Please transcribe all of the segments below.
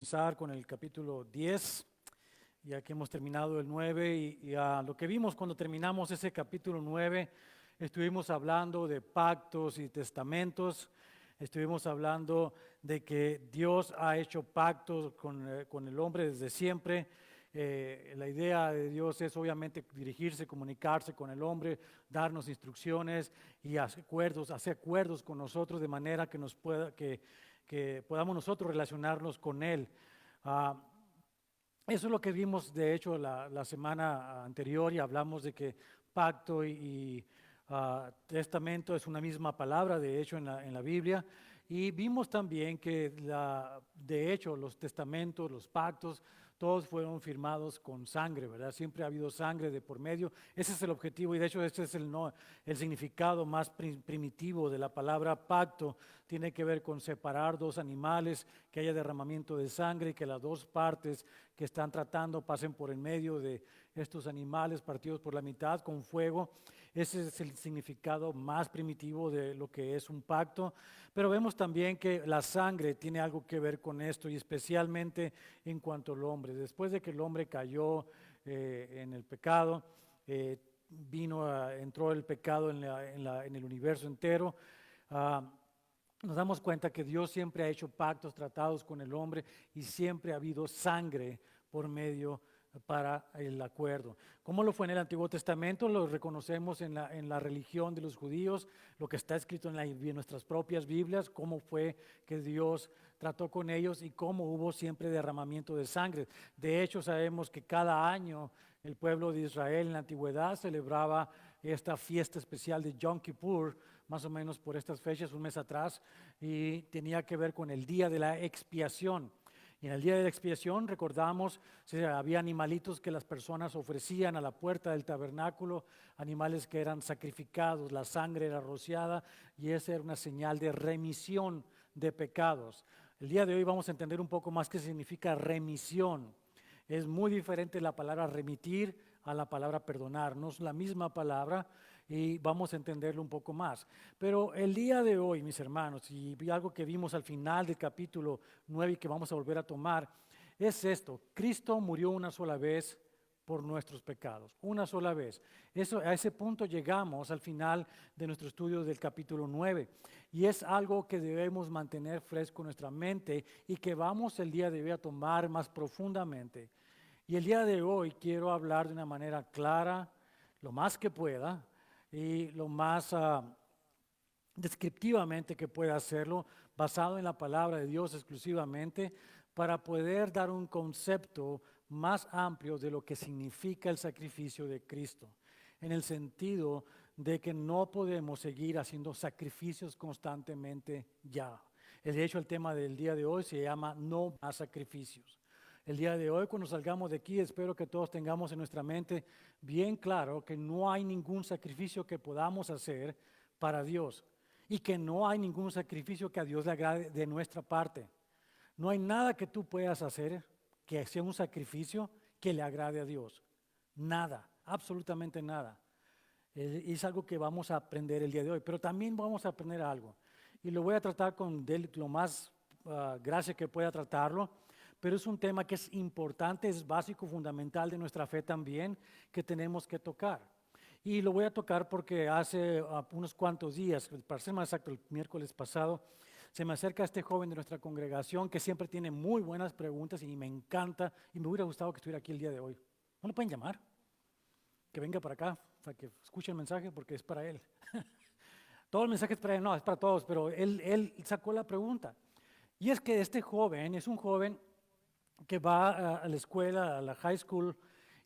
Comenzar con el capítulo 10, ya que hemos terminado el 9 y lo que vimos cuando terminamos ese capítulo 9, estuvimos hablando de pactos y testamentos, estuvimos hablando de que Dios ha hecho pactos con el hombre desde siempre. La idea de Dios es obviamente dirigirse, comunicarse con el hombre, darnos instrucciones y hacer acuerdos con nosotros de manera que que podamos nosotros relacionarnos con Él. Ah, Eso es lo que vimos, de hecho, la semana anterior y hablamos de que pacto y testamento es una misma palabra, de hecho, en la Biblia. Y vimos también que, de hecho, los testamentos, los pactos, todos fueron firmados con sangre, ¿verdad? Siempre ha habido sangre de por medio. Ese es el objetivo y, de hecho, ese es el significado más primitivo de la palabra pacto. Tiene que ver con separar dos animales, que haya derramamiento de sangre y que las dos partes que están tratando pasen por el medio de estos animales partidos por la mitad con fuego. Ese es el significado más primitivo de lo que es un pacto. Pero vemos también que la sangre tiene algo que ver con esto y especialmente en cuanto al hombre. Después de que el hombre cayó en el pecado, entró el pecado en el universo entero. ah, Nos damos cuenta que Dios siempre ha hecho pactos, tratados con el hombre y siempre ha habido sangre por medio para el acuerdo. ¿Cómo lo fue en el Antiguo Testamento? Lo reconocemos en la religión de los judíos, lo que está escrito en nuestras propias Biblias, cómo fue que Dios trató con ellos y cómo hubo siempre derramamiento de sangre. De hecho, sabemos que cada año el pueblo de Israel en la antigüedad celebraba esta fiesta especial de Yom Kippur, más o menos por estas fechas, un mes atrás, y tenía que ver con el día de la expiación. Y en el día de la expiación recordamos, había animalitos que las personas ofrecían a la puerta del tabernáculo, animales que eran sacrificados, la sangre era rociada y esa era una señal de remisión de pecados. El día de hoy vamos a entender un poco más qué significa remisión. Es muy diferente la palabra remitir a la palabra perdonar, no es la misma palabra y vamos a entenderlo un poco más. Pero el día de hoy, mis hermanos, y algo que vimos al final del capítulo 9 y que vamos a volver a tomar, es esto: Cristo murió una sola vez por nuestros pecados, una sola vez. A ese punto llegamos al final de nuestro estudio del capítulo 9 y es algo que debemos mantener fresco en nuestra mente y que vamos el día de hoy a tomar más profundamente. Y el día de hoy quiero hablar de una manera clara, lo más que pueda y lo más descriptivamente que pueda hacerlo, basado en la palabra de Dios exclusivamente, para poder dar un concepto más amplio de lo que significa el sacrificio de Cristo, en el sentido de que no podemos seguir haciendo sacrificios constantemente ya. De hecho, el tema del día de hoy se llama no más sacrificios. El día de hoy, cuando salgamos de aquí, espero que todos tengamos en nuestra mente bien claro que no hay ningún sacrificio que podamos hacer para Dios y que no hay ningún sacrificio que a Dios le agrade de nuestra parte. No hay nada que tú puedas hacer que sea un sacrificio que le agrade a Dios. Nada, absolutamente nada. Es algo que vamos a aprender el día de hoy, pero también vamos a aprender algo. Y lo voy a tratar con lo más gracia que pueda tratarlo, pero es un tema que es importante, es básico, fundamental de nuestra fe también, que tenemos que tocar. Y lo voy a tocar porque hace unos cuantos días, para ser más exacto, el miércoles pasado, se me acerca este joven de nuestra congregación que siempre tiene muy buenas preguntas y me encanta y me hubiera gustado que estuviera aquí el día de hoy. ¿No lo pueden llamar? Que venga para acá, para que escuche el mensaje porque es para él. Todo el mensaje es para él, no, es para todos, pero él sacó la pregunta. Y es que este joven es un joven que va a la escuela, a la high school,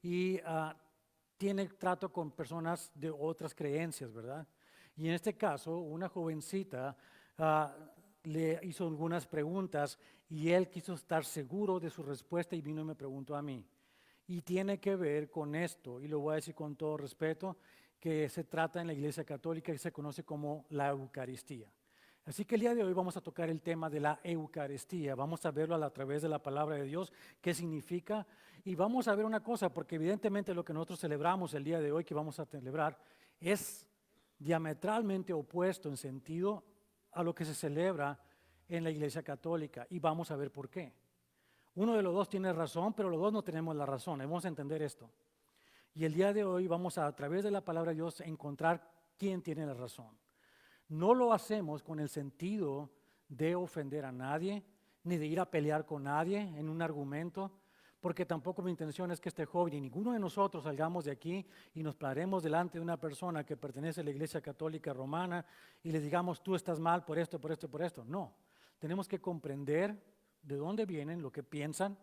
y tiene trato con personas de otras creencias, ¿verdad? Y en este caso, una jovencita ah, le hizo algunas preguntas y él quiso estar seguro de su respuesta y vino y me preguntó a mí. Y tiene que ver con esto, y lo voy a decir con todo respeto, que se trata en la Iglesia Católica y se conoce como la Eucaristía. Así que el día de hoy vamos a tocar el tema de la Eucaristía, vamos a verlo a través de la palabra de Dios, qué significa, y vamos a ver una cosa, porque evidentemente lo que nosotros celebramos el día de hoy, que vamos a celebrar, es diametralmente opuesto en sentido a lo que se celebra en la Iglesia Católica, y vamos a ver por qué. Uno de los dos tiene razón, pero los dos no tenemos la razón. Debemos entender esto. Y el día de hoy vamos a través de la palabra de Dios, encontrar quién tiene la razón. No lo hacemos con el sentido de ofender a nadie, ni de ir a pelear con nadie en un argumento, porque tampoco mi intención es que este joven y ninguno de nosotros salgamos de aquí y nos paremos delante de una persona que pertenece a la Iglesia Católica Romana y le digamos, tú estás mal por esto, por esto, por esto. No, tenemos que comprender de dónde vienen, lo que piensan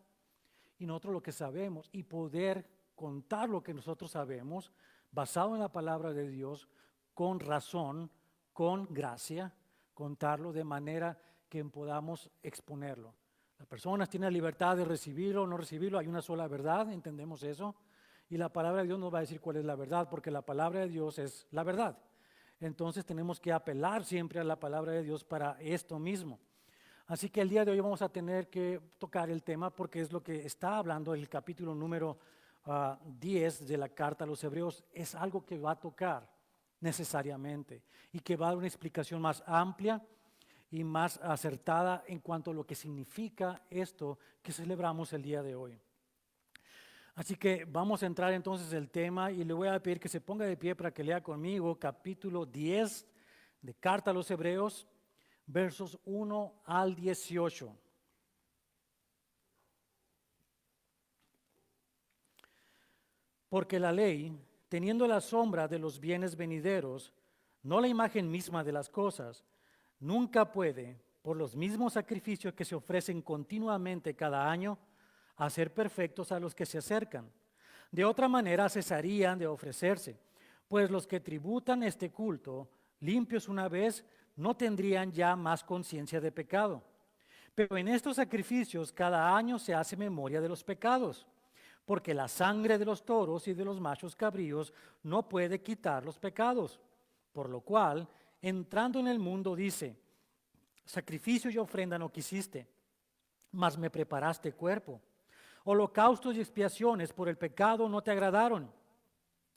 y nosotros lo que sabemos y poder contar lo que nosotros sabemos basado en la palabra de Dios con razón, con gracia, contarlo de manera que podamos exponerlo. Las personas tienen la libertad de recibirlo o no recibirlo, hay una sola verdad, entendemos eso, y la palabra de Dios nos va a decir cuál es la verdad, porque la palabra de Dios es la verdad. Entonces tenemos que apelar siempre a la palabra de Dios para esto mismo. Así que el día de hoy vamos a tener que tocar el tema porque es lo que está hablando el capítulo número 10 de la carta a los Hebreos, es algo que va a tocar necesariamente y que va a dar una explicación más amplia y más acertada en cuanto a lo que significa esto que celebramos el día de hoy. Así que vamos a entrar entonces en el tema y le voy a pedir que se ponga de pie para que lea conmigo capítulo 10 de Carta a los Hebreos, versos 1 al 18. Porque la ley, teniendo la sombra de los bienes venideros, no la imagen misma de las cosas, nunca puede, por los mismos sacrificios que se ofrecen continuamente cada año, hacer perfectos a los que se acercan. De otra manera cesarían de ofrecerse, pues los que tributan este culto, limpios una vez, no tendrían ya más conciencia de pecado. Pero en estos sacrificios cada año se hace memoria de los pecados, porque la sangre de los toros y de los machos cabríos no puede quitar los pecados. Por lo cual, entrando en el mundo, dice, sacrificio y ofrenda no quisiste, mas me preparaste cuerpo. Holocaustos y expiaciones por el pecado no te agradaron.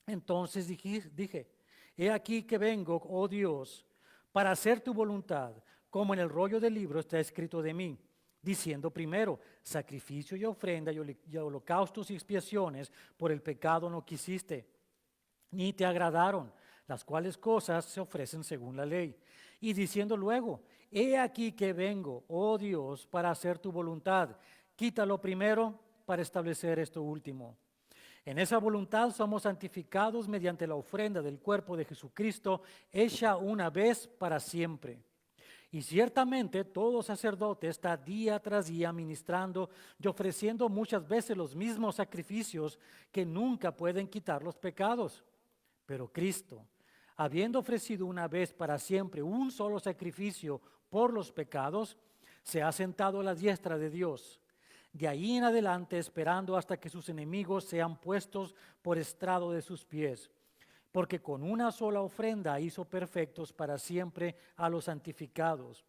Entonces dije, he aquí que vengo, oh Dios, para hacer tu voluntad, como en el rollo del libro está escrito de mí, diciendo primero, sacrificio y ofrenda y holocaustos y expiaciones por el pecado no quisiste, ni te agradaron, las cuales cosas se ofrecen según la ley. Y diciendo luego, he aquí que vengo, oh Dios, para hacer tu voluntad, quítalo primero para establecer esto último. En esa voluntad somos santificados mediante la ofrenda del cuerpo de Jesucristo, hecha una vez para siempre. Y ciertamente todo sacerdote está día tras día ministrando y ofreciendo muchas veces los mismos sacrificios que nunca pueden quitar los pecados. Pero Cristo, habiendo ofrecido una vez para siempre un solo sacrificio por los pecados, se ha sentado a la diestra de Dios. De ahí en adelante esperando hasta que sus enemigos sean puestos por estrado de sus pies. Porque con una sola ofrenda hizo perfectos para siempre a los santificados.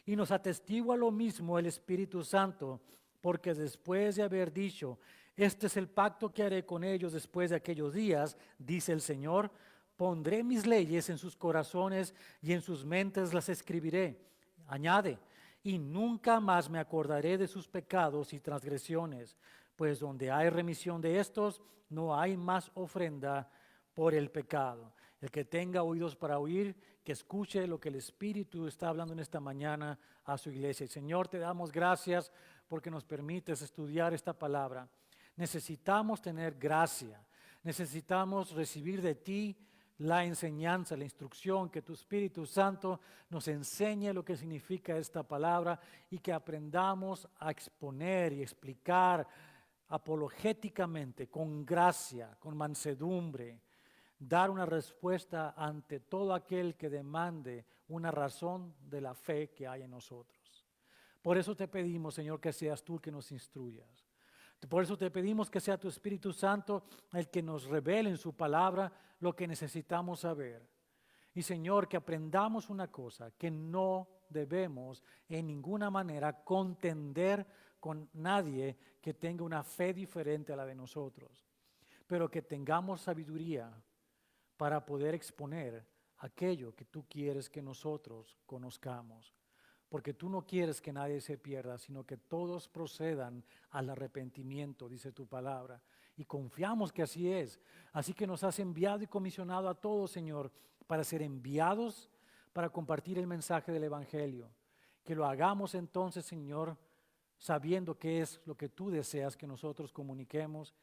Y nos atestigua lo mismo el Espíritu Santo, porque después de haber dicho, este es el pacto que haré con ellos después de aquellos días, dice el Señor, pondré mis leyes en sus corazones y en sus mentes las escribiré. Añade, y nunca más me acordaré de sus pecados y transgresiones, pues donde hay remisión de estos, no hay más ofrenda por el pecado. El que tenga oídos para oír, que escuche lo que el Espíritu está hablando en esta mañana a su iglesia. Señor, te damos gracias porque nos permites estudiar esta palabra. Necesitamos tener gracia, necesitamos recibir de ti la enseñanza, la instrucción, que tu Espíritu Santo nos enseñe lo que significa esta palabra y que aprendamos a exponer y explicar apologéticamente, con gracia, con mansedumbre, dar una respuesta ante todo aquel que demande una razón de la fe que hay en nosotros. Por eso te pedimos, Señor, que seas tú el que nos instruyas. Por eso te pedimos que sea tu Espíritu Santo el que nos revele en su palabra lo que necesitamos saber. Y Señor, que aprendamos una cosa, que no debemos en ninguna manera contender con nadie que tenga una fe diferente a la de nosotros, pero que tengamos sabiduría para poder exponer aquello que tú quieres que nosotros conozcamos. porque tú no quieres que nadie se pierda, sino que todos procedan al arrepentimiento, dice tu palabra. Y confiamos que así es. Así que nos has enviado y comisionado a todos, Señor, para ser enviados, para compartir el mensaje del Evangelio. Que lo hagamos entonces, Señor, sabiendo qué es lo que tú deseas que nosotros comuniquemos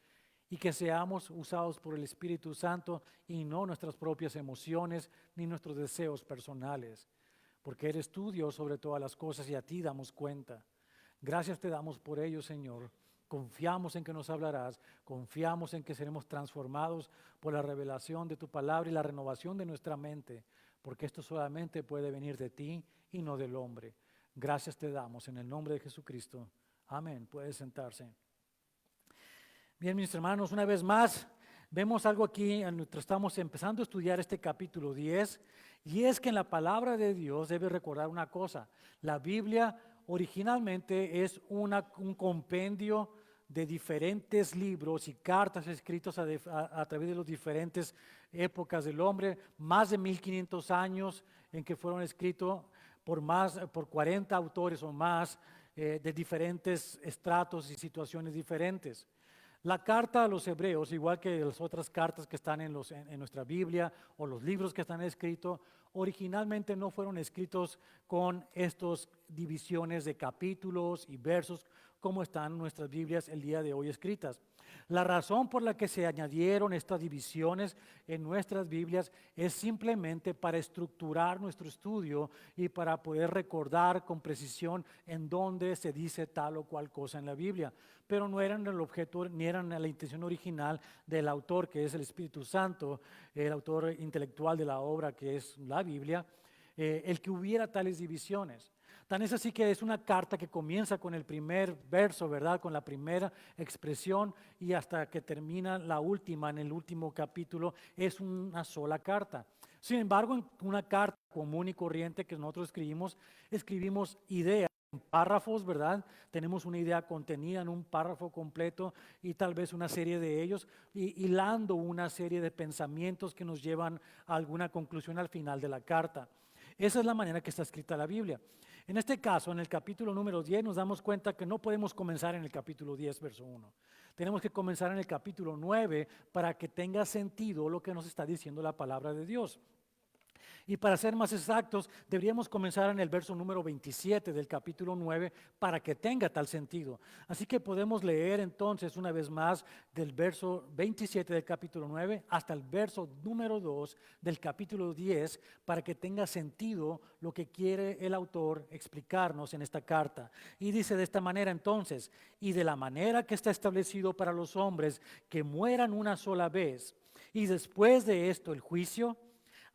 y que seamos usados por el Espíritu Santo y no nuestras propias emociones ni nuestros deseos personales. Porque eres tú, Dios, sobre todas las cosas y a ti damos cuenta. Gracias te damos por ello, Señor. Confiamos en que nos hablarás, confiamos en que seremos transformados por la revelación de tu palabra y la renovación de nuestra mente, porque esto solamente puede venir de ti y no del hombre. Gracias te damos en el nombre de Jesucristo. Amén. Puede sentarse. Bien, mis hermanos, una vez más, vemos algo aquí, estamos empezando a estudiar este capítulo 10, y es que en la palabra de Dios debe recordar una cosa. La Biblia originalmente es un compendio de diferentes libros y cartas escritos a través de las diferentes épocas del hombre, más de 1500 años en que fueron escritos por 40 autores o más de diferentes estratos y situaciones diferentes. La carta a los hebreos, igual que las otras cartas que están en nuestra Biblia o los libros que están escritos, originalmente no fueron escritos con estas divisiones de capítulos y versos como están nuestras Biblias el día de hoy escritas. La razón por la que se añadieron estas divisiones en nuestras Biblias es simplemente para estructurar nuestro estudio y para poder recordar con precisión en dónde se dice tal o cual cosa en la Biblia. Pero no eran el objeto ni eran la intención original del autor, que es el Espíritu Santo, el autor intelectual de la obra que es la Biblia, el que hubiera tales divisiones. Tan es así que es una carta que comienza con el primer verso, ¿verdad? Con la primera expresión y hasta que termina la última, en el último capítulo, es una sola carta. Sin embargo, en una carta común y corriente que nosotros escribimos ideas en párrafos, ¿verdad? Tenemos una idea contenida en un párrafo completo y tal vez una serie de ellos, hilando una serie de pensamientos que nos llevan a alguna conclusión al final de la carta. Esa es la manera que está escrita la Biblia. En este caso, en el capítulo número 10, nos damos cuenta que no podemos comenzar en el capítulo 10, verso 1. Tenemos que comenzar en el capítulo 9 para que tenga sentido lo que nos está diciendo la palabra de Dios. Y para ser más exactos, deberíamos comenzar en el verso número 27 del capítulo 9 para que tenga tal sentido. Así que podemos leer entonces una vez más del verso 27 del capítulo 9 hasta el verso número 2 del capítulo 10 para que tenga sentido lo que quiere el autor explicarnos en esta carta. Y dice de esta manera entonces, y de la manera que está establecido para los hombres que mueran una sola vez, y después de esto el juicio.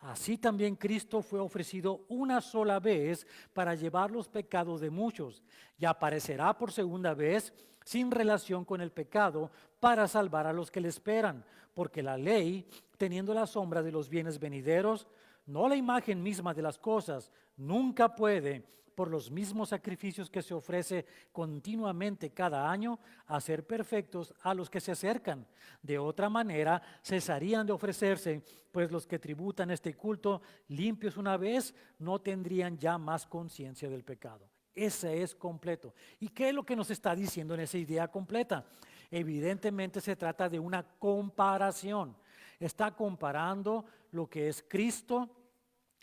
Así también Cristo fue ofrecido una sola vez para llevar los pecados de muchos y aparecerá por segunda vez sin relación con el pecado para salvar a los que le esperan, porque la ley, teniendo la sombra de los bienes venideros, no la imagen misma de las cosas, nunca puede, por los mismos sacrificios que se ofrece continuamente cada año, hacer perfectos a los que se acercan. De otra manera, cesarían de ofrecerse, pues los que tributan este culto, limpios una vez, no tendrían ya más conciencia del pecado. Ese es completo. ¿Y qué es lo que nos está diciendo en esa idea completa? Evidentemente se trata de una comparación. Está comparando lo que es Cristo,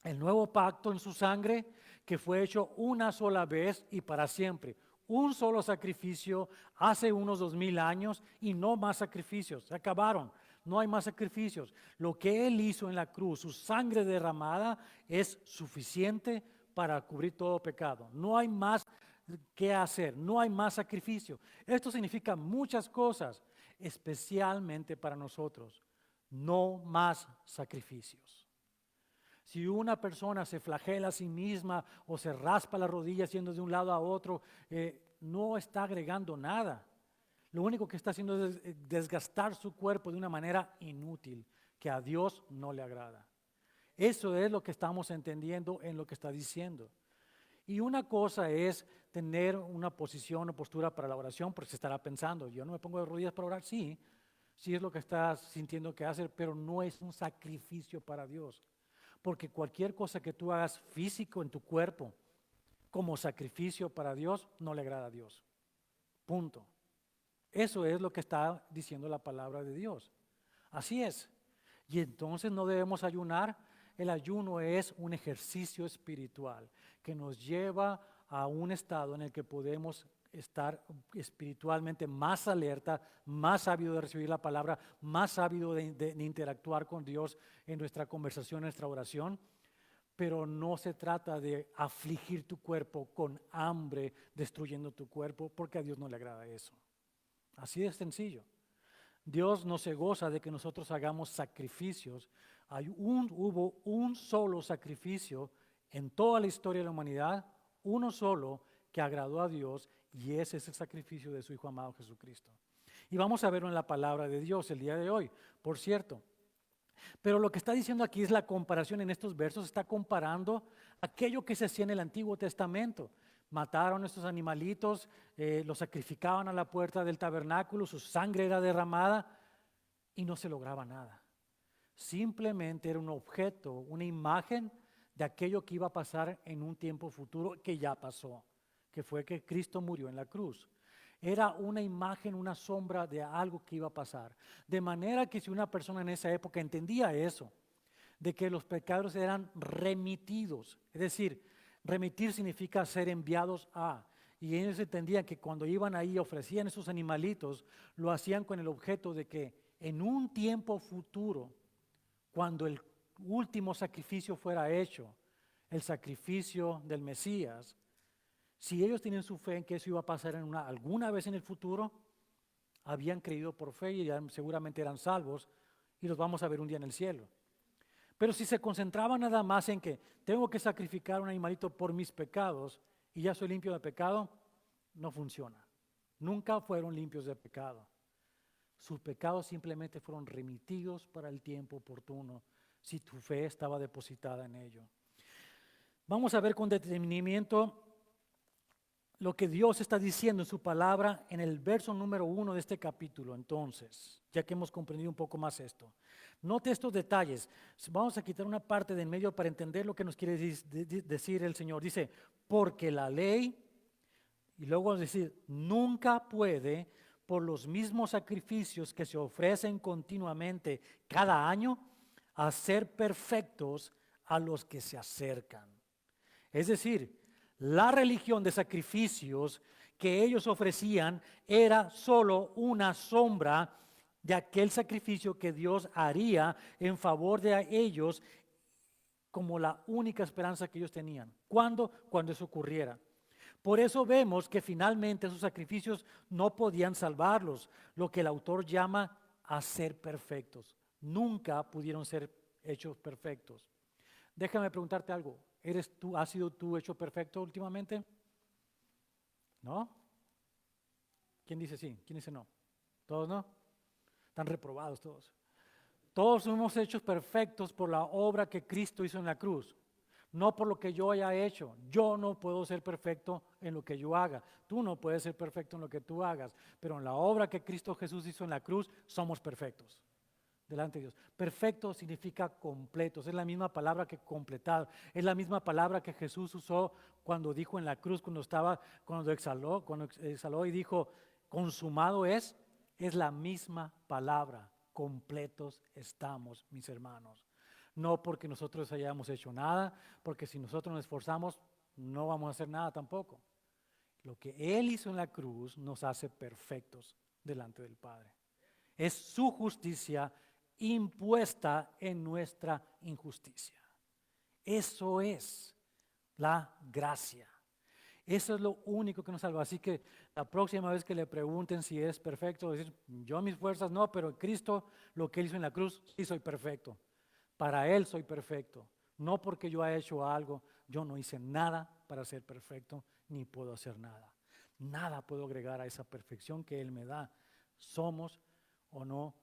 el nuevo pacto en su sangre, que fue hecho una sola vez y para siempre. Un solo sacrificio hace unos 2000 años y no más sacrificios. Se acabaron. No hay más sacrificios. Lo que Él hizo en la cruz, su sangre derramada, es suficiente para cubrir todo pecado. No hay más que hacer. No hay más sacrificio. Esto significa muchas cosas, especialmente para nosotros. No más sacrificios. Si una persona se flagela a sí misma o se raspa las rodillas yendo de un lado a otro, no está agregando nada. Lo único que está haciendo es desgastar su cuerpo de una manera inútil, que a Dios no le agrada. Eso es lo que estamos entendiendo en lo que está diciendo. Y una cosa es tener una posición o postura para la oración, porque se estará pensando, yo no me pongo de rodillas para orar, sí es lo que estás sintiendo que hacer, pero no es un sacrificio para Dios. Porque cualquier cosa que tú hagas físico en tu cuerpo, como sacrificio para Dios no le agrada a Dios. Punto. Eso es lo que está diciendo la palabra de Dios. Así es. Y entonces no debemos ayunar. El ayuno es un ejercicio espiritual que nos lleva a un estado en el que podemos estar espiritualmente más alerta, más ávido de recibir la palabra, más ávido de interactuar con Dios en nuestra conversación, en nuestra oración. Pero no se trata de afligir tu cuerpo con hambre, destruyendo tu cuerpo, porque a Dios no le agrada eso. Así de sencillo. Dios no se goza de que nosotros hagamos sacrificios. Hubo un solo sacrificio en toda la historia de la humanidad, uno solo que agradó a Dios, y ese es el sacrificio de su Hijo amado Jesucristo. Y vamos a verlo en la palabra de Dios el día de hoy, por cierto. Pero lo que está diciendo aquí es la comparación en estos versos, está comparando aquello que se hacía en el Antiguo Testamento. Mataron a estos animalitos, los sacrificaban a la puerta del tabernáculo, su sangre era derramada y no se lograba nada. Simplemente era un objeto, una imagen de aquello que iba a pasar en un tiempo futuro que ya pasó, que fue que Cristo murió en la cruz. Era una imagen, una sombra de algo que iba a pasar. De manera que si una persona en esa época entendía eso, de que los pecados eran remitidos, es decir, remitir significa ser enviados a, y ellos entendían que cuando iban ahí y ofrecían esos animalitos, lo hacían con el objeto de que en un tiempo futuro, cuando el último sacrificio fuera hecho, el sacrificio del Mesías, si ellos tienen su fe en que eso iba a pasar alguna vez en el futuro, habían creído por fe y seguramente eran salvos y los vamos a ver un día en el cielo. Pero si se concentraban nada más en que tengo que sacrificar un animalito por mis pecados y ya soy limpio de pecado, no funciona. Nunca fueron limpios de pecado. Sus pecados simplemente fueron remitidos para el tiempo oportuno, si tu fe estaba depositada en ello. Vamos a ver con detenimiento lo que Dios está diciendo en su palabra en el verso número 1 de este capítulo, entonces, ya que hemos comprendido un poco más esto. Note estos detalles. Vamos a quitar una parte de en medio para entender lo que nos quiere decir el Señor. Dice, porque la ley, y luego decir, nunca puede, por los mismos sacrificios que se ofrecen continuamente cada año, hacer perfectos a los que se acercan. Es decir, la religión de sacrificios que ellos ofrecían era solo una sombra de aquel sacrificio que Dios haría en favor de ellos como la única esperanza que ellos tenían. ¿Cuándo? Cuando eso ocurriera. Por eso vemos que finalmente esos sacrificios no podían salvarlos, lo que el autor llama a ser perfectos. Nunca pudieron ser hechos perfectos. Déjame preguntarte algo. ¿Has sido tú hecho perfecto últimamente? ¿No? ¿Quién dice sí? ¿Quién dice no? ¿Todos no? Están reprobados todos. Todos somos hechos perfectos por la obra que Cristo hizo en la cruz. No por lo que yo haya hecho. Yo no puedo ser perfecto en lo que yo haga. Tú no puedes ser perfecto en lo que tú hagas. Pero en la obra que Cristo Jesús hizo en la cruz, somos perfectos delante de Dios. Perfecto significa completos. Es la misma palabra que completado. Es la misma palabra que Jesús usó cuando dijo en la cruz, cuando exhaló y dijo, consumado es. Es la misma palabra. Completos estamos, mis hermanos. No porque nosotros hayamos hecho nada, porque si nosotros nos esforzamos, no vamos a hacer nada tampoco. Lo que Él hizo en la cruz nos hace perfectos delante del Padre. Es su justicia impuesta en nuestra injusticia. Eso es la gracia. Eso es lo único que nos salva. Así que la próxima vez que le pregunten si es perfecto, decir, yo mis fuerzas no, pero en Cristo lo que Él hizo en la cruz, sí soy perfecto. Para Él soy perfecto. No porque yo haya hecho algo, yo no hice nada para ser perfecto, ni puedo hacer nada. Nada puedo agregar a esa perfección que Él me da. Somos o no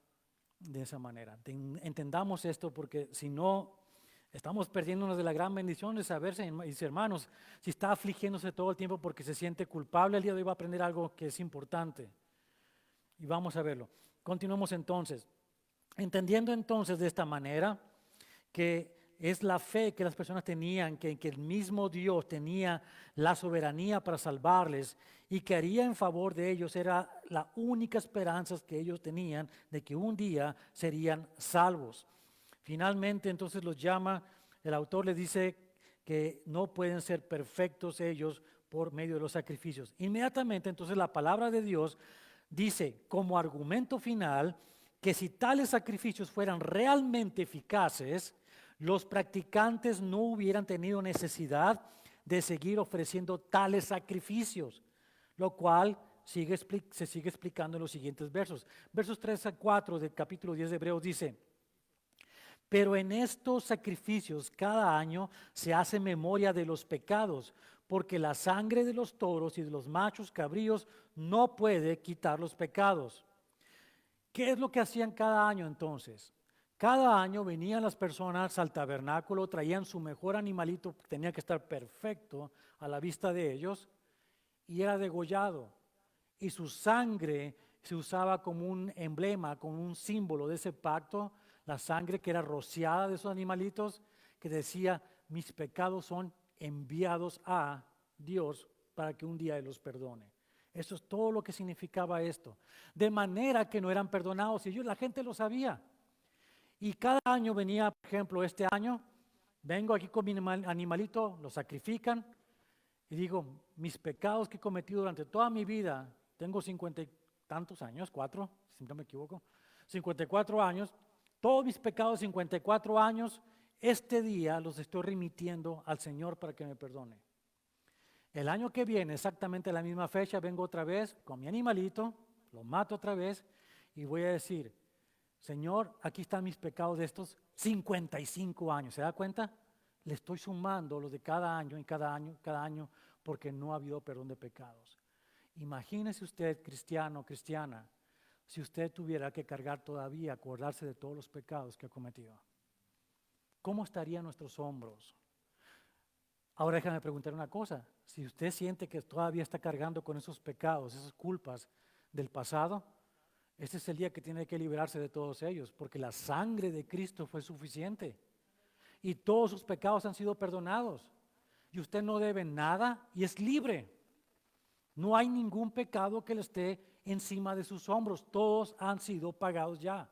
de esa manera. Entendamos esto porque si no, estamos perdiéndonos de la gran bendición de saberse, mis hermanos, si está afligiéndose todo el tiempo porque se siente culpable, el día de hoy va a aprender algo que es importante. Y vamos a verlo. Continuamos entonces. Entendiendo entonces de esta manera que es la fe que las personas tenían, que el mismo Dios tenía la soberanía para salvarles y que haría en favor de ellos. Era la única esperanza que ellos tenían de que un día serían salvos. Finalmente, entonces los llama, el autor les dice que no pueden ser perfectos ellos por medio de los sacrificios. Inmediatamente, entonces, la palabra de Dios dice como argumento final que si tales sacrificios fueran realmente eficaces, los practicantes no hubieran tenido necesidad de seguir ofreciendo tales sacrificios, lo cual se sigue explicando en los siguientes versos. Versos 3 a 4 del capítulo 10 de Hebreos dice: pero en estos sacrificios cada año se hace memoria de los pecados, porque la sangre de los toros y de los machos cabríos no puede quitar los pecados. ¿Qué es lo que hacían cada año entonces? Cada año venían las personas al tabernáculo, traían su mejor animalito, que tenía que estar perfecto a la vista de ellos, y era degollado. Y su sangre se usaba como un emblema, como un símbolo de ese pacto, la sangre que era rociada de esos animalitos, que decía: mis pecados son enviados a Dios para que un día Él los perdone. Eso es todo lo que significaba esto. De manera que no eran perdonados, y ellos, la gente lo sabía. Y cada año venía, por ejemplo, este año, vengo aquí con mi animalito, lo sacrifican, y digo: mis pecados que he cometido durante toda mi vida, tengo 50 y tantos años, 4, si no me equivoco, 54 años, todos mis pecados, 54 años, este día los estoy remitiendo al Señor para que me perdone. El año que viene, exactamente a la misma fecha, vengo otra vez con mi animalito, lo mato otra vez y voy a decir: Señor, aquí están mis pecados de estos 55 años. ¿Se da cuenta? Le estoy sumando los de cada año y cada año, porque no ha habido perdón de pecados. Imagínese usted, cristiano, cristiana, si usted tuviera que cargar todavía, acordarse de todos los pecados que ha cometido. ¿Cómo estarían nuestros hombros? Ahora déjame preguntar una cosa: si usted siente que todavía está cargando con esos pecados, esas culpas del pasado, este es el día que tiene que liberarse de todos ellos, porque la sangre de Cristo fue suficiente y todos sus pecados han sido perdonados y usted no debe nada y es libre. No hay ningún pecado que le esté encima de sus hombros, todos han sido pagados ya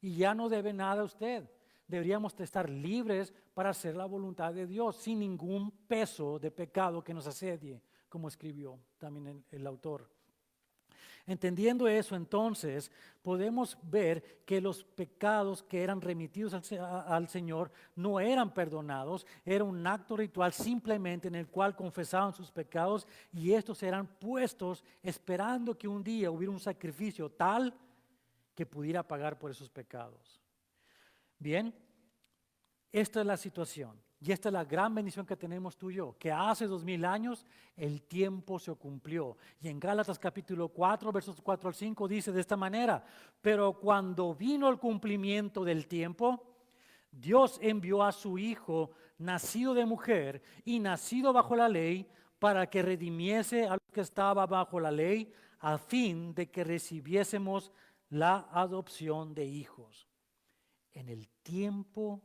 y ya no debe nada a usted. Deberíamos estar libres para hacer la voluntad de Dios sin ningún peso de pecado que nos asedie, como escribió también el autor. Entendiendo eso, entonces, podemos ver que los pecados que eran remitidos al Señor no eran perdonados, era un acto ritual simplemente en el cual confesaban sus pecados y estos eran puestos esperando que un día hubiera un sacrificio tal que pudiera pagar por esos pecados. Bien, esta es la situación. Y esta es la gran bendición que tenemos tú y yo, que hace 2000 años el tiempo se cumplió. Y en Gálatas capítulo 4, versos 4 al 5 dice de esta manera: pero cuando vino el cumplimiento del tiempo, Dios envió a su Hijo, nacido de mujer y nacido bajo la ley, para que redimiese a los que estaban bajo la ley, a fin de que recibiésemos la adopción de hijos. En el tiempo,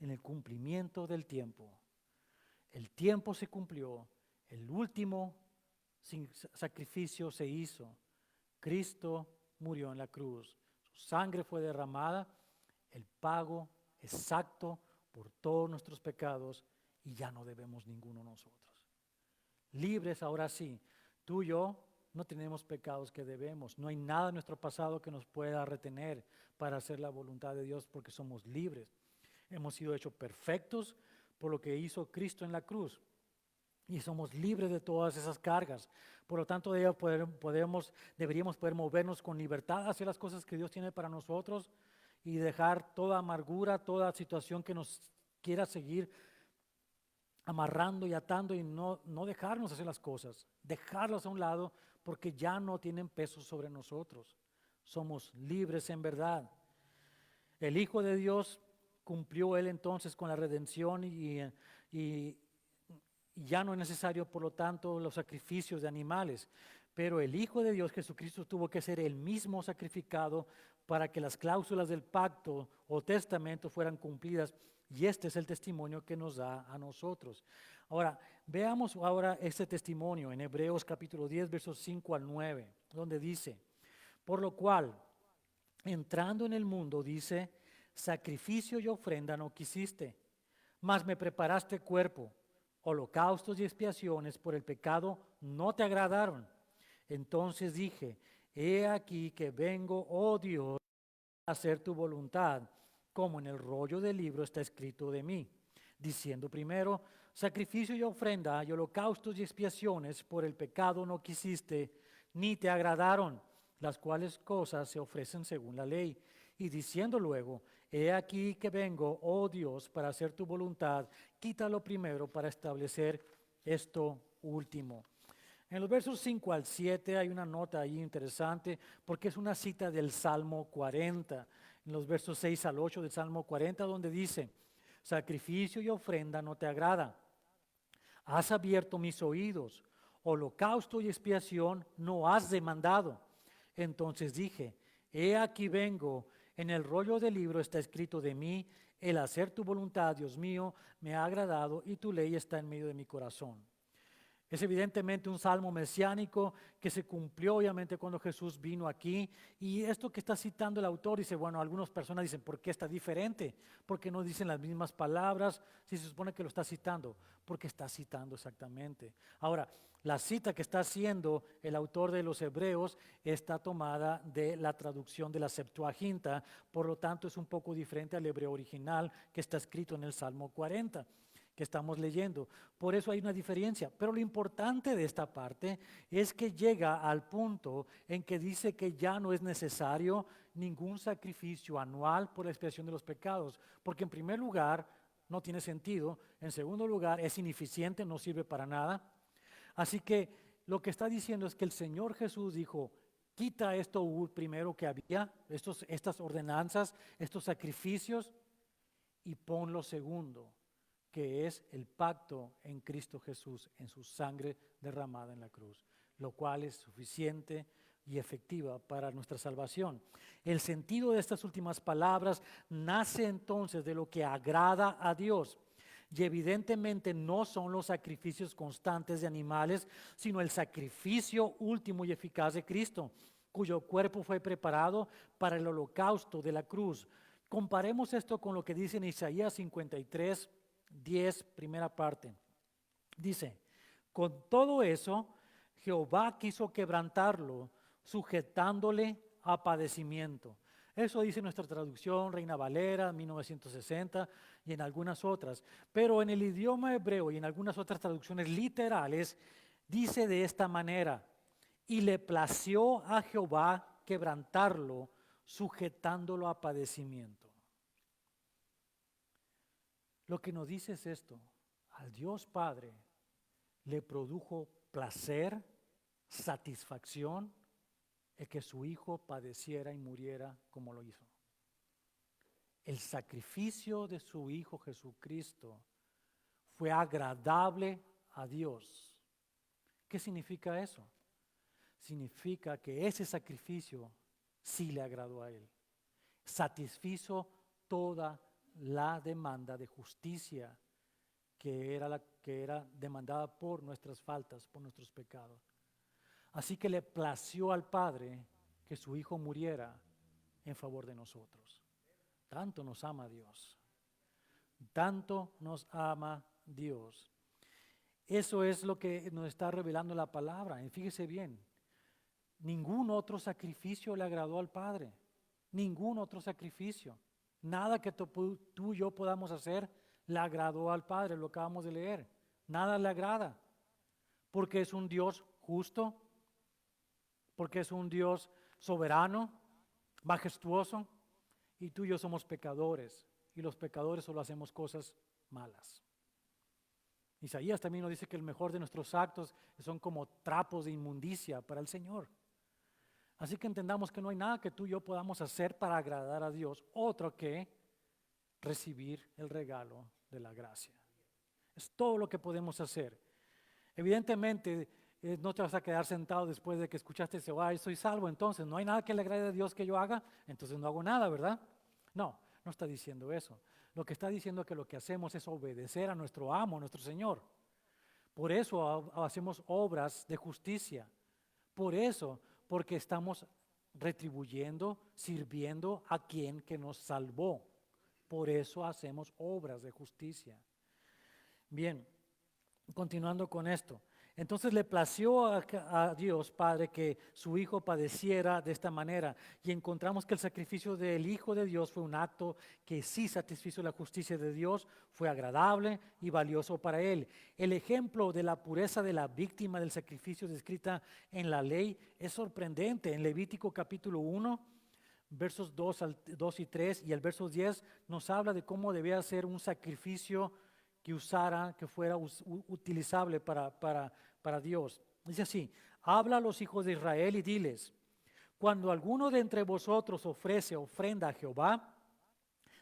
en el cumplimiento del tiempo. El tiempo se cumplió, el último sacrificio se hizo. Cristo murió en la cruz, su sangre fue derramada, el pago exacto por todos nuestros pecados y ya no debemos ninguno nosotros. Libres ahora sí, tú y yo no tenemos pecados que debemos, no hay nada en nuestro pasado que nos pueda retener para hacer la voluntad de Dios porque somos libres. Hemos sido hechos perfectos por lo que hizo Cristo en la cruz y somos libres de todas esas cargas. Por lo tanto, deberíamos poder movernos con libertad hacia las cosas que Dios tiene para nosotros y dejar toda amargura, toda situación que nos quiera seguir amarrando y atando y no dejarnos hacer las cosas, dejarlas a un lado porque ya no tienen peso sobre nosotros. Somos libres en verdad. El Hijo de Dios cumplió él entonces con la redención y ya no es necesario, por lo tanto, los sacrificios de animales. Pero el Hijo de Dios, Jesucristo, tuvo que ser el mismo sacrificado para que las cláusulas del pacto o testamento fueran cumplidas y este es el testimonio que nos da a nosotros. Ahora, veamos ahora este testimonio en Hebreos capítulo 10, versos 5 al 9, donde dice, por lo cual, entrando en el mundo, dice, sacrificio y ofrenda no quisiste, mas me preparaste cuerpo, holocaustos y expiaciones por el pecado no te agradaron. Entonces dije, he aquí que vengo, oh Dios, a hacer tu voluntad, como en el rollo del libro está escrito de mí, diciendo primero, sacrificio y ofrenda y holocaustos y expiaciones por el pecado no quisiste, ni te agradaron, las cuales cosas se ofrecen según la ley. Y diciendo luego, he aquí que vengo, oh Dios, para hacer tu voluntad, quítalo primero para establecer esto último. En los versos 5 al 7 hay una nota ahí interesante porque es una cita del Salmo 40. En los versos 6 al 8 del Salmo 40 donde dice, sacrificio y ofrenda no te agrada. Has abierto mis oídos, holocausto y expiación no has demandado. Entonces dije, he aquí vengo, en el rollo del libro está escrito de mí, el hacer tu voluntad, Dios mío, me ha agradado y tu ley está en medio de mi corazón. Es evidentemente un salmo mesiánico que se cumplió obviamente cuando Jesús vino aquí. Y esto que está citando el autor dice, bueno, algunas personas dicen, ¿por qué está diferente? ¿Por qué no dicen las mismas palabras si se supone que lo está citando? Porque está citando exactamente. Ahora, la cita que está haciendo el autor de los Hebreos está tomada de la traducción de la Septuaginta, por lo tanto es un poco diferente al hebreo original que está escrito en el Salmo 40. Que estamos leyendo. Por eso hay una diferencia. Pero lo importante de esta parte es que llega al punto en que dice que ya no es necesario ningún sacrificio anual por la expiación de los pecados. Porque en primer lugar no tiene sentido. En segundo lugar es ineficiente, no sirve para nada. Así que lo que está diciendo es que el Señor Jesús dijo, quita esto primero que había, estas ordenanzas, estos sacrificios, y pon lo segundo, que es el pacto en Cristo Jesús, en su sangre derramada en la cruz, lo cual es suficiente y efectiva para nuestra salvación. El sentido de estas últimas palabras nace entonces de lo que agrada a Dios. Y evidentemente no son los sacrificios constantes de animales, sino el sacrificio último y eficaz de Cristo, cuyo cuerpo fue preparado para el holocausto de la cruz. Comparemos esto con lo que dice en Isaías 53, 10, primera parte. Dice, con todo eso, Jehová quiso quebrantarlo, sujetándole a padecimiento. Eso dice nuestra traducción, Reina Valera, 1960, y en algunas otras. Pero en el idioma hebreo y en algunas otras traducciones literales, dice de esta manera, y le plació a Jehová quebrantarlo, sujetándolo a padecimiento. Lo que nos dice es esto, al Dios Padre le produjo placer, satisfacción, el que su Hijo padeciera y muriera como lo hizo. El sacrificio de su Hijo Jesucristo fue agradable a Dios. ¿Qué significa eso? Significa que ese sacrificio sí le agradó a Él. Satisfizo toda la demanda de justicia que era demandada por nuestras faltas, por nuestros pecados. Así que le plació al Padre que su Hijo muriera en favor de nosotros. Tanto nos ama Dios. Tanto nos ama Dios. Eso es lo que nos está revelando la palabra. Y fíjese bien, ningún otro sacrificio le agradó al Padre. Ningún otro sacrificio. Nada que tú y yo podamos hacer le agradó al Padre, lo acabamos de leer. Nada le agrada. Porque es un Dios justo, porque es un Dios soberano, majestuoso, y tú y yo somos pecadores, y los pecadores solo hacemos cosas malas. Isaías también nos dice que el mejor de nuestros actos son como trapos de inmundicia para el Señor. Así que entendamos que no hay nada que tú y yo podamos hacer para agradar a Dios, otro que recibir el regalo de la gracia. Es todo lo que podemos hacer. Evidentemente, no te vas a quedar sentado después de que escuchaste ese, ay, soy salvo, entonces no hay nada que le agrade a Dios que yo haga, entonces no hago nada, ¿verdad? No, no está diciendo eso. lo que está diciendo es que lo que hacemos es obedecer a nuestro amo, nuestro Señor. Por eso hacemos obras de justicia. Por eso, porque estamos retribuyendo, sirviendo a quien que nos salvó. Por eso hacemos obras de justicia. Bien, continuando con esto. Entonces le plació a Dios Padre que su Hijo padeciera de esta manera. Y encontramos que el sacrificio del Hijo de Dios fue un acto que sí satisfizo la justicia de Dios, fue agradable y valioso para Él. El ejemplo de la pureza de la víctima del sacrificio descrita en la ley es sorprendente. En Levítico capítulo 1, versos 2 y 3 y el verso 10 nos habla de cómo debía ser un sacrificio que fuera utilizable para Dios. Dice así: habla a los hijos de Israel y diles: cuando alguno de entre vosotros ofrece ofrenda a Jehová,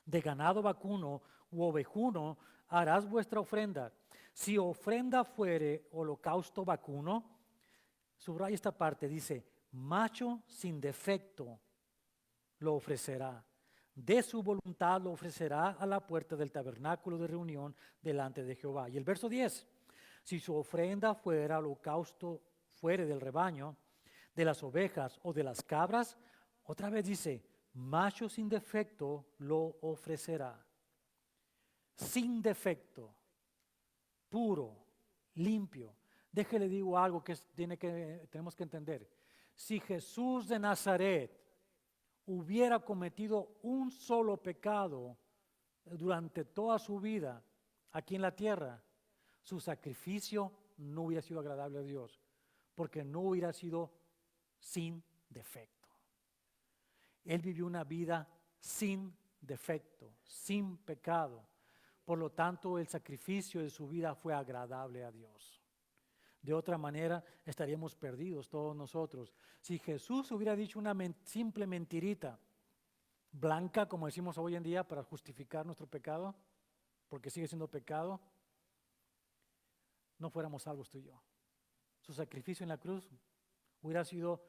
de ganado vacuno u ovejuno, harás vuestra ofrenda. Si ofrenda fuere holocausto vacuno, subraya esta parte, dice, macho sin defecto lo ofrecerá. De su voluntad lo ofrecerá a la puerta del tabernáculo de reunión delante de Jehová. Y el verso 10, si su ofrenda fuera holocausto, fuere del rebaño, de las ovejas o de las cabras, otra vez dice, macho sin defecto lo ofrecerá. Sin defecto, puro, limpio. Déjele digo algo que tenemos que entender. Si Jesús de Nazaret hubiera cometido un solo pecado durante toda su vida aquí en la tierra, su sacrificio no hubiera sido agradable a Dios, porque no hubiera sido sin defecto. Él vivió una vida sin defecto, sin pecado. Por lo tanto, el sacrificio de su vida fue agradable a Dios. De otra manera, estaríamos perdidos todos nosotros. Si Jesús hubiera dicho una simple mentirita blanca, como decimos hoy en día, para justificar nuestro pecado, porque sigue siendo pecado, no fuéramos salvos tú y yo. Su sacrificio en la cruz hubiera sido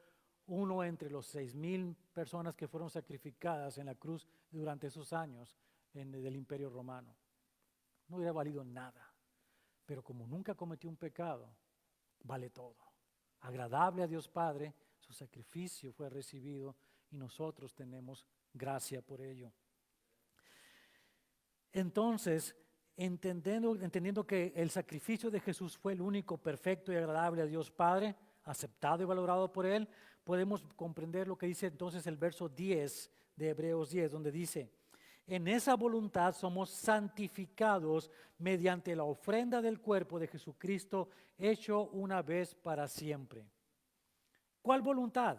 uno entre los 6,000 personas que fueron sacrificadas en la cruz durante esos años del Imperio Romano. No hubiera valido nada, pero como nunca cometió un pecado, vale todo. Agradable a Dios Padre, su sacrificio fue recibido y nosotros tenemos gracia por ello. Entonces, entendiendo que el sacrificio de Jesús fue el único perfecto y agradable a Dios Padre, aceptado y valorado por Él, podemos comprender lo que dice entonces el verso 10 de Hebreos 10, donde dice, en esa voluntad somos santificados mediante la ofrenda del cuerpo de Jesucristo hecho una vez para siempre. ¿Cuál voluntad?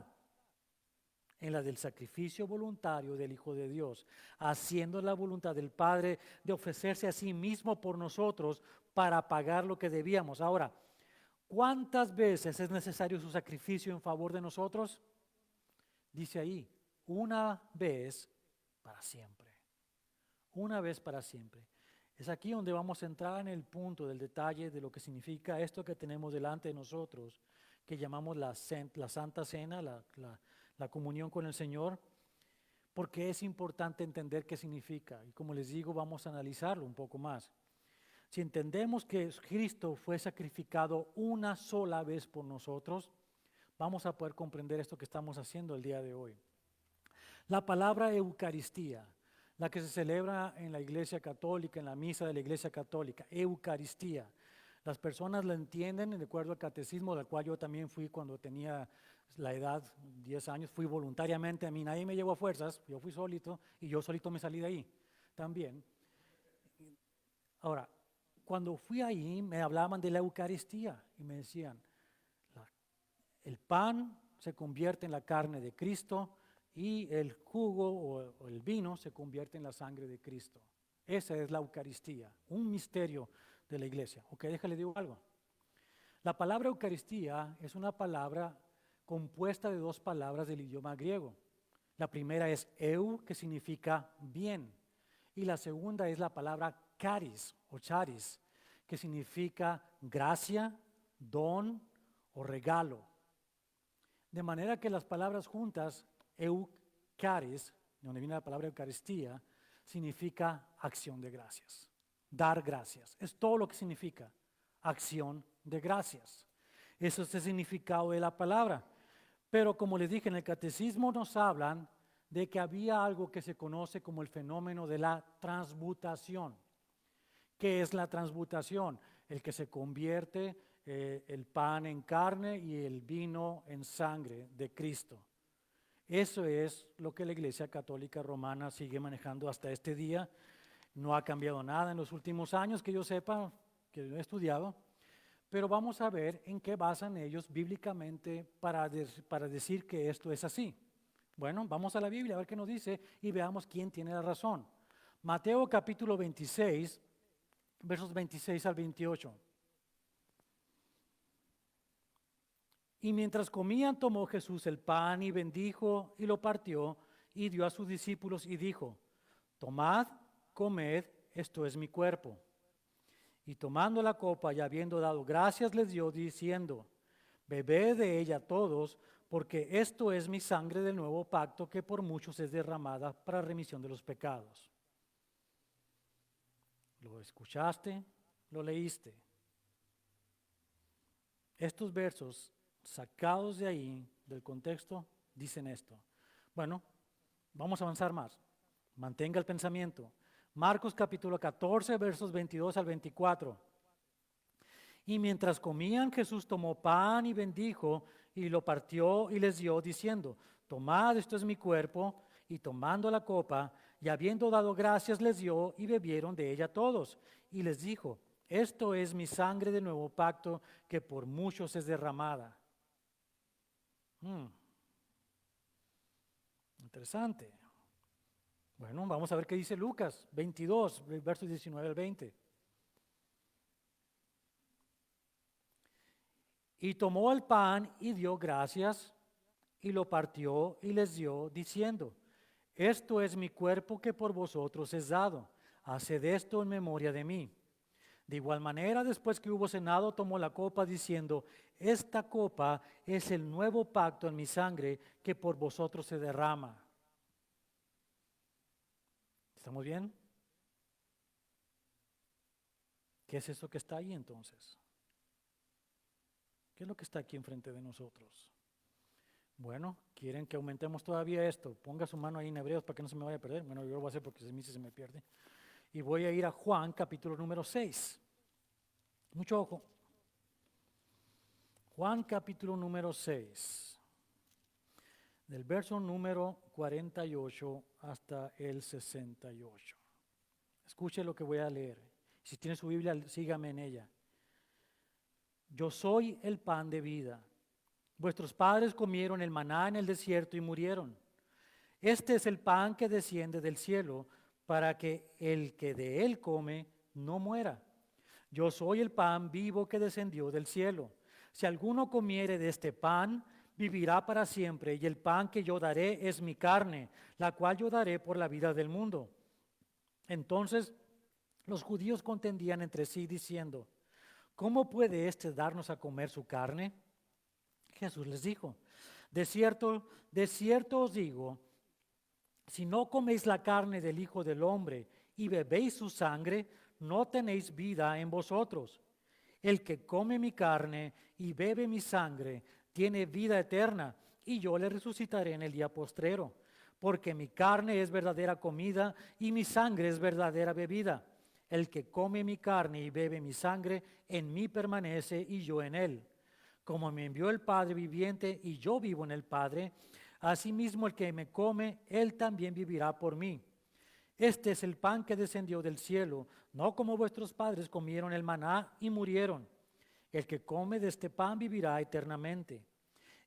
En la del sacrificio voluntario del Hijo de Dios, haciendo la voluntad del Padre de ofrecerse a sí mismo por nosotros para pagar lo que debíamos. Ahora, ¿cuántas veces es necesario su sacrificio en favor de nosotros? Dice ahí, una vez para siempre. Una vez para siempre. Es aquí donde vamos a entrar en el punto del detalle de lo que significa esto que tenemos delante de nosotros, que llamamos la Santa Cena, la comunión con el Señor, porque es importante entender qué significa. Y como les digo, vamos a analizarlo un poco más. Si entendemos que Cristo fue sacrificado una sola vez por nosotros, vamos a poder comprender esto que estamos haciendo el día de hoy. La palabra Eucaristía, la que se celebra en la Iglesia Católica, en la misa de la Iglesia Católica, Eucaristía. Las personas la entienden de acuerdo al catecismo, del cual yo también fui cuando tenía la edad, 10 años, fui voluntariamente, a mí nadie me llevó a fuerzas, yo fui solito y yo solito me salí de ahí también. Ahora, cuando fui ahí me hablaban de la Eucaristía y me decían, el pan se convierte en la carne de Cristo y el jugo o el vino se convierte en la sangre de Cristo. Esa es la Eucaristía, un misterio de la iglesia. Ok, déjale digo algo. La palabra Eucaristía es una palabra compuesta de dos palabras del idioma griego. La primera es eu, que significa bien, y la segunda es la palabra charis o charis, que significa gracia, don o regalo. De manera que las palabras juntas, eu, charis, de donde viene la palabra Eucaristía, significa acción de gracias. Dar gracias. Es todo lo que significa acción de gracias. Eso es el significado de la palabra. Pero como les dije, en el catecismo nos hablan de que había algo que se conoce como el fenómeno de la transmutación. ¿Qué es la transmutación? El que se convierte el pan en carne y el vino en sangre de Cristo. Eso es lo que la Iglesia Católica Romana sigue manejando hasta este día. No ha cambiado nada en los últimos años que yo sepa, que yo he estudiado, pero vamos a ver en qué basan ellos bíblicamente para decir que esto es así. Bueno, vamos a la Biblia a ver qué nos dice y veamos quién tiene la razón. Mateo capítulo 26, versos 26 al 28. Y mientras comían, tomó Jesús el pan y bendijo y lo partió y dio a sus discípulos y dijo: tomad, comed, esto es mi cuerpo. Y tomando la copa y habiendo dado gracias les dio, diciendo: bebed de ella todos, porque esto es mi sangre del nuevo pacto que por muchos es derramada para remisión de los pecados. ¿Lo escuchaste? ¿Lo leíste? Estos versos sacados de ahí, del contexto, dicen esto. Bueno, vamos a avanzar más. Mantenga el pensamiento. Marcos capítulo 14, versos 22 al 24. Y mientras comían, Jesús tomó pan y bendijo y lo partió y les dio, diciendo: tomad, esto es mi cuerpo. Y tomando la copa y habiendo dado gracias les dio y bebieron de ella todos. Y les dijo: esto es mi sangre del nuevo pacto que por muchos es derramada. Interesante. Bueno, vamos a ver qué dice Lucas 22, versos 19 al 20. Y tomó el pan y dio gracias y lo partió y les dio, diciendo: esto es mi cuerpo que por vosotros es dado. Haced esto en memoria de mí. De igual manera, después que hubo cenado, tomó la copa diciendo: esta copa es el nuevo pacto en mi sangre que por vosotros se derrama. ¿Estamos bien? ¿Qué es eso que está ahí entonces? ¿Qué es lo que está aquí enfrente de nosotros? Bueno, ¿quieren que aumentemos todavía esto? Ponga su mano ahí en Hebreos para que no se me vaya a perder. Bueno, yo lo voy a hacer porque a mí se me pierde. Y voy a ir a Juan capítulo número 6. Mucho ojo. Juan capítulo número 6. Del verso número 48 hasta el 68. Escuche lo que voy a leer. Si tiene su Biblia, sígame en ella. Yo soy el pan de vida. Vuestros padres comieron el maná en el desierto y murieron. Este es el pan que desciende del cielo, para que el que de él come no muera. Yo soy el pan vivo que descendió del cielo. Si alguno comiere de este pan, vivirá para siempre, y el pan que yo daré es mi carne, la cual yo daré por la vida del mundo. Entonces los judíos contendían entre sí, diciendo: ¿cómo puede éste darnos a comer su carne? Jesús les dijo: de cierto os digo, si no coméis la carne del Hijo del Hombre y bebéis su sangre, no tenéis vida en vosotros. El que come mi carne y bebe mi sangre tiene vida eterna, y yo le resucitaré en el día postrero, porque mi carne es verdadera comida y mi sangre es verdadera bebida. El que come mi carne y bebe mi sangre, en mí permanece y yo en él. Como me envió el Padre viviente y yo vivo en el Padre, asimismo el que me come, él también vivirá por mí. Este es el pan que descendió del cielo, no como vuestros padres comieron el maná y murieron. El que come de este pan vivirá eternamente.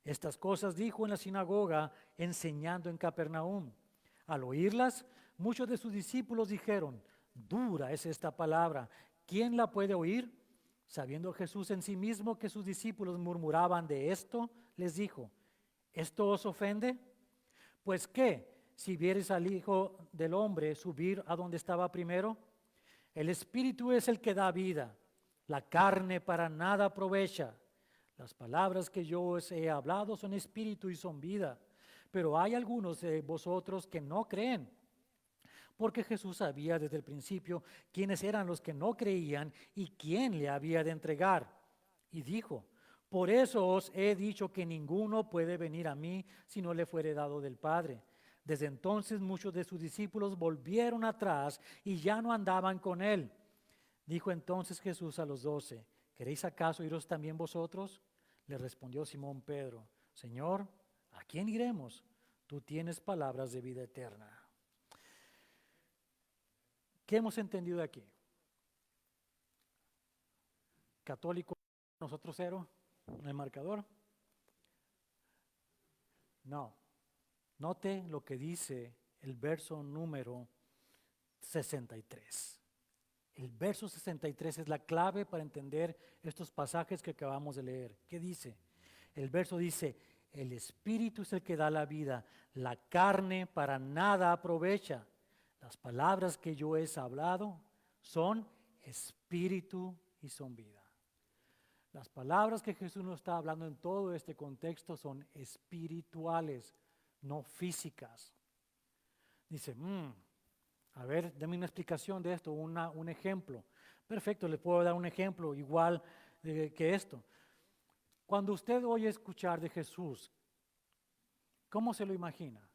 Estas cosas dijo en la sinagoga, enseñando en Capernaum. Al oírlas, muchos de sus discípulos dijeron: dura es esta palabra, ¿quién la puede oír? Sabiendo Jesús en sí mismo que sus discípulos murmuraban de esto, les dijo: ¿esto os ofende? Pues ¿qué? Si vieres al Hijo del Hombre subir a donde estaba primero. El Espíritu es el que da vida, la carne para nada aprovecha. Las palabras que yo os he hablado son espíritu y son vida, pero hay algunos de vosotros que no creen. porque Jesús sabía desde el principio quiénes eran los que no creían y quién le había de entregar. Y dijo, por eso os he dicho que ninguno puede venir a mí si no le fuere dado del Padre. Desde entonces muchos de sus discípulos volvieron atrás y ya no andaban con él. Dijo entonces Jesús a los 12, ¿queréis acaso iros también vosotros? Le respondió Simón Pedro, Señor, ¿a quién iremos? Tú tienes palabras de vida eterna. ¿Qué hemos entendido aquí? Católico, nosotros cero, en el marcador. No. Note lo que dice el verso número 63. El verso 63 es la clave para entender estos pasajes que acabamos de leer. ¿Qué dice? El verso dice, el Espíritu es el que da la vida, la carne para nada aprovecha. Las palabras que yo he hablado son espíritu y son vida. Las palabras que Jesús nos está hablando en todo este contexto son espirituales, no físicas. Dice, a ver, dame una explicación de esto, un ejemplo. Perfecto, les puedo dar un ejemplo igual que esto. Cuando usted oye escuchar de Jesús, ¿cómo se lo imagina?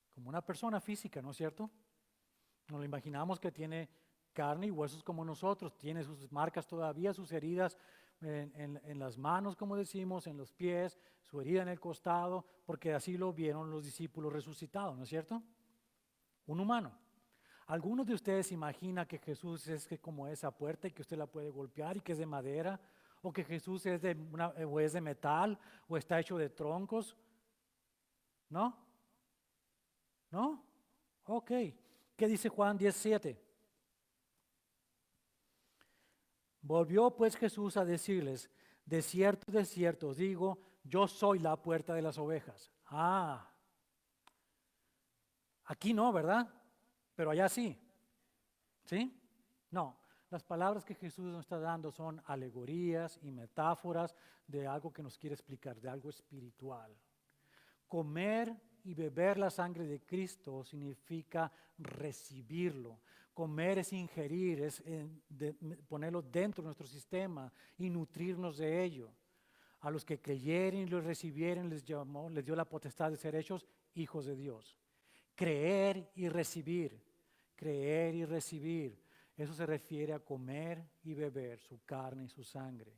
Como una persona física, ¿no es cierto? Nos lo imaginamos que tiene carne y huesos como nosotros, tiene sus marcas todavía, sus heridas en las manos, como decimos, en los pies, su herida en el costado, porque así lo vieron los discípulos resucitados, ¿no es cierto? Un humano. ¿Algunos de ustedes imaginan que Jesús es como esa puerta y que usted la puede golpear y que es de madera? ¿O que Jesús es o es de metal o está hecho de troncos? ¿No? ¿No? Ok. ¿Qué dice Juan 17? Volvió pues Jesús a decirles, de cierto os digo, yo soy la puerta de las ovejas. Aquí no, ¿verdad? Pero allá sí. ¿Sí? No, las palabras que Jesús nos está dando son alegorías y metáforas de algo que nos quiere explicar, de algo espiritual. Comer y beber la sangre de Cristo significa recibirlo. Comer es ingerir, es ponerlo dentro de nuestro sistema y nutrirnos de ello. A los que creyeren y lo recibieren les dio la potestad de ser hechos hijos de Dios. Creer y recibir, creer y recibir. Eso se refiere a comer y beber su carne y su sangre,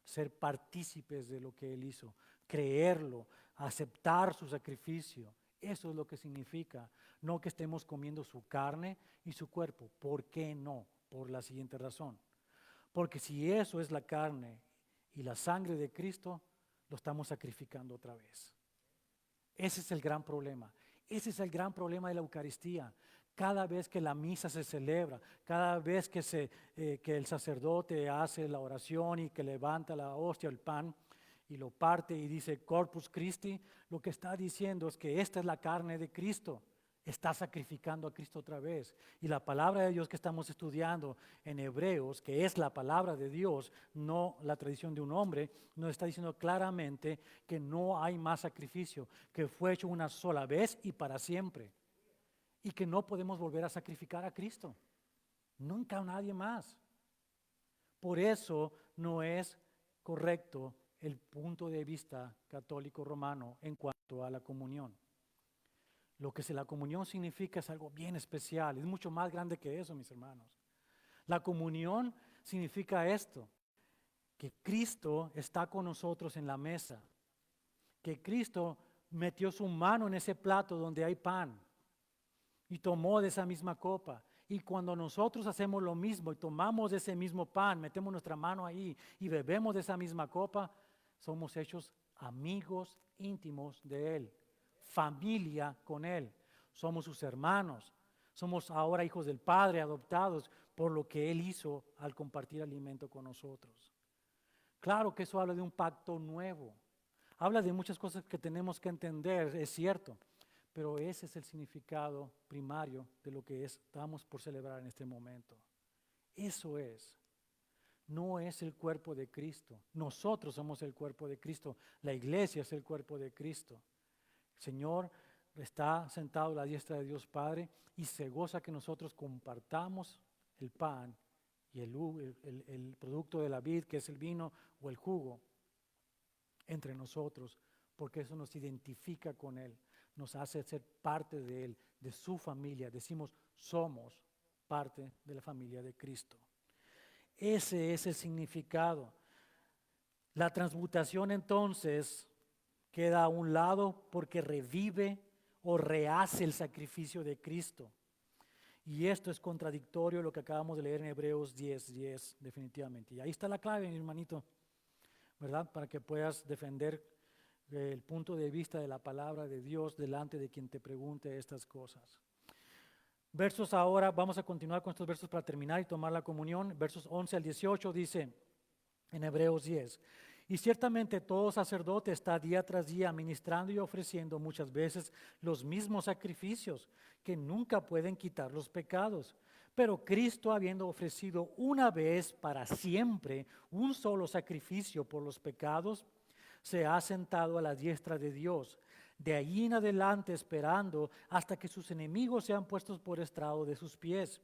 ser partícipes de lo que Él hizo, creerlo, aceptar su sacrificio. Eso es lo que significa, no que estemos comiendo su carne y su cuerpo. ¿Por qué no? Por la siguiente razón. Porque si eso es la carne y la sangre de Cristo, lo estamos sacrificando otra vez. Ese es el gran problema. Ese es el gran problema de la Eucaristía. Cada vez que la misa se celebra, cada vez que el sacerdote hace la oración y que levanta la hostia, el pan, y lo parte y dice Corpus Christi, lo que está diciendo es que esta es la carne de Cristo. Está sacrificando a Cristo otra vez. Y la palabra de Dios que estamos estudiando en Hebreos, que es la palabra de Dios, no la tradición de un hombre, nos está diciendo claramente que no hay más sacrificio, que fue hecho una sola vez y para siempre. Y que no podemos volver a sacrificar a Cristo. Nunca a nadie más. Por eso no es correcto el punto de vista católico romano en cuanto a la comunión. Lo que la comunión significa es algo bien especial, es mucho más grande que eso, mis hermanos. La comunión significa esto, que Cristo está con nosotros en la mesa, que Cristo metió su mano en ese plato donde hay pan y tomó de esa misma copa. Y cuando nosotros hacemos lo mismo y tomamos de ese mismo pan, metemos nuestra mano ahí y bebemos de esa misma copa, somos hechos amigos íntimos de Él, familia con Él. Somos sus hermanos, somos ahora hijos del Padre, adoptados por lo que Él hizo al compartir alimento con nosotros. Claro que eso habla de un pacto nuevo, habla de muchas cosas que tenemos que entender, es cierto. Pero ese es el significado primario de lo que estamos por celebrar en este momento. Eso es. No es el cuerpo de Cristo. Nosotros somos el cuerpo de Cristo. La iglesia es el cuerpo de Cristo. El Señor está sentado a la diestra de Dios Padre y se goza que nosotros compartamos el pan y el producto de la vid, que es el vino o el jugo, entre nosotros, porque eso nos identifica con Él, nos hace ser parte de Él, de su familia. Decimos, somos parte de la familia de Cristo. Ese es el significado. La transmutación entonces queda a un lado porque revive o rehace el sacrificio de Cristo. Y esto es contradictorio a lo que acabamos de leer en Hebreos 10:10, definitivamente. Y ahí está la clave, mi hermanito, ¿verdad? Para que puedas defender el punto de vista de la palabra de Dios delante de quien te pregunte estas cosas. Versos ahora, vamos a continuar con estos versos para terminar y tomar la comunión. Versos 11 al 18 dice en Hebreos 10. Y ciertamente todo sacerdote está día tras día ministrando y ofreciendo muchas veces los mismos sacrificios que nunca pueden quitar los pecados. Pero Cristo, habiendo ofrecido una vez para siempre un solo sacrificio por los pecados, se ha sentado a la diestra de Dios, de allí en adelante esperando hasta que sus enemigos sean puestos por estrado de sus pies.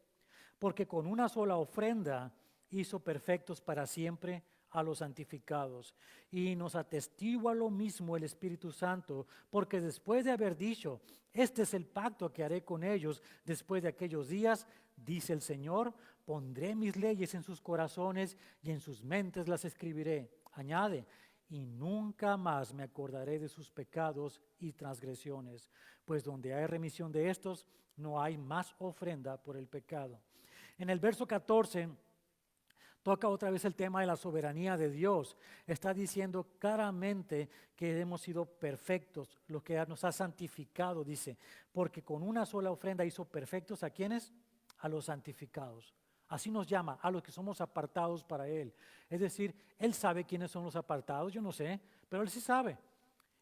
Porque con una sola ofrenda hizo perfectos para siempre a los santificados. Y nos atestigua lo mismo el Espíritu Santo, porque después de haber dicho, este es el pacto que haré con ellos después de aquellos días, dice el Señor, pondré mis leyes en sus corazones y en sus mentes las escribiré. Añade, y nunca más me acordaré de sus pecados y transgresiones, pues donde hay remisión de estos, no hay más ofrenda por el pecado. En el verso 14 toca otra vez el tema de la soberanía de Dios. Está diciendo claramente que hemos sido perfectos, lo que nos ha santificado, dice, porque con una sola ofrenda hizo perfectos ¿a quiénes? A los santificados. Así nos llama, a los que somos apartados para Él. Es decir, Él sabe quiénes son los apartados, yo no sé, pero Él sí sabe.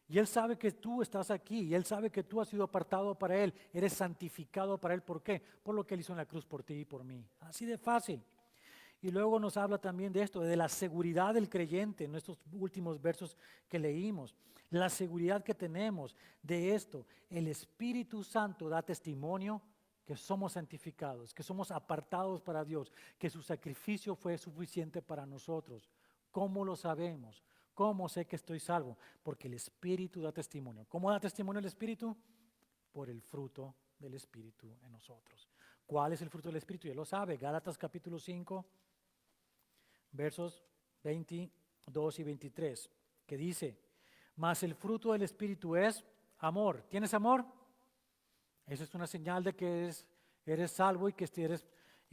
Y Él sabe que tú estás aquí, y Él sabe que tú has sido apartado para Él, eres santificado para Él. ¿Por qué? Por lo que Él hizo en la cruz por ti y por mí. Así de fácil. Y luego nos habla también de esto, de la seguridad del creyente en estos últimos versos que leímos. La seguridad que tenemos de esto. El Espíritu Santo da testimonio que somos santificados, que somos apartados para Dios, que su sacrificio fue suficiente para nosotros. ¿Cómo lo sabemos? ¿Cómo sé que estoy salvo? Porque el Espíritu da testimonio. ¿Cómo da testimonio el Espíritu? Por el fruto del Espíritu en nosotros. ¿Cuál es el fruto del Espíritu? Ya lo sabe, Gálatas capítulo 5, versos 22 y 23, que dice, mas el fruto del Espíritu es amor. ¿Tienes amor? Esa es una señal de que eres salvo y que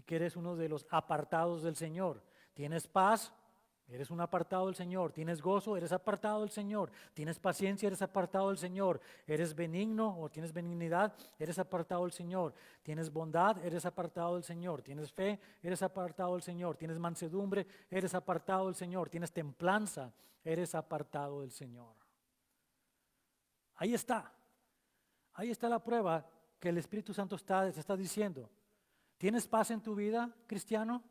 eres uno de los apartados del Señor. ¿Tienes paz? Eres un apartado del Señor. ¿Tienes gozo? Eres apartado del Señor. ¿Tienes paciencia? Eres apartado del Señor. ¿Eres benigno o tienes benignidad? Eres apartado del Señor. ¿Tienes bondad? Eres apartado del Señor. ¿Tienes fe? Eres apartado del Señor. ¿Tienes mansedumbre? Eres apartado del Señor. ¿Tienes templanza? Eres apartado del Señor. Ahí está. Ahí está la prueba que el Espíritu Santo te está diciendo. ¿Tienes paz en tu vida, cristiano?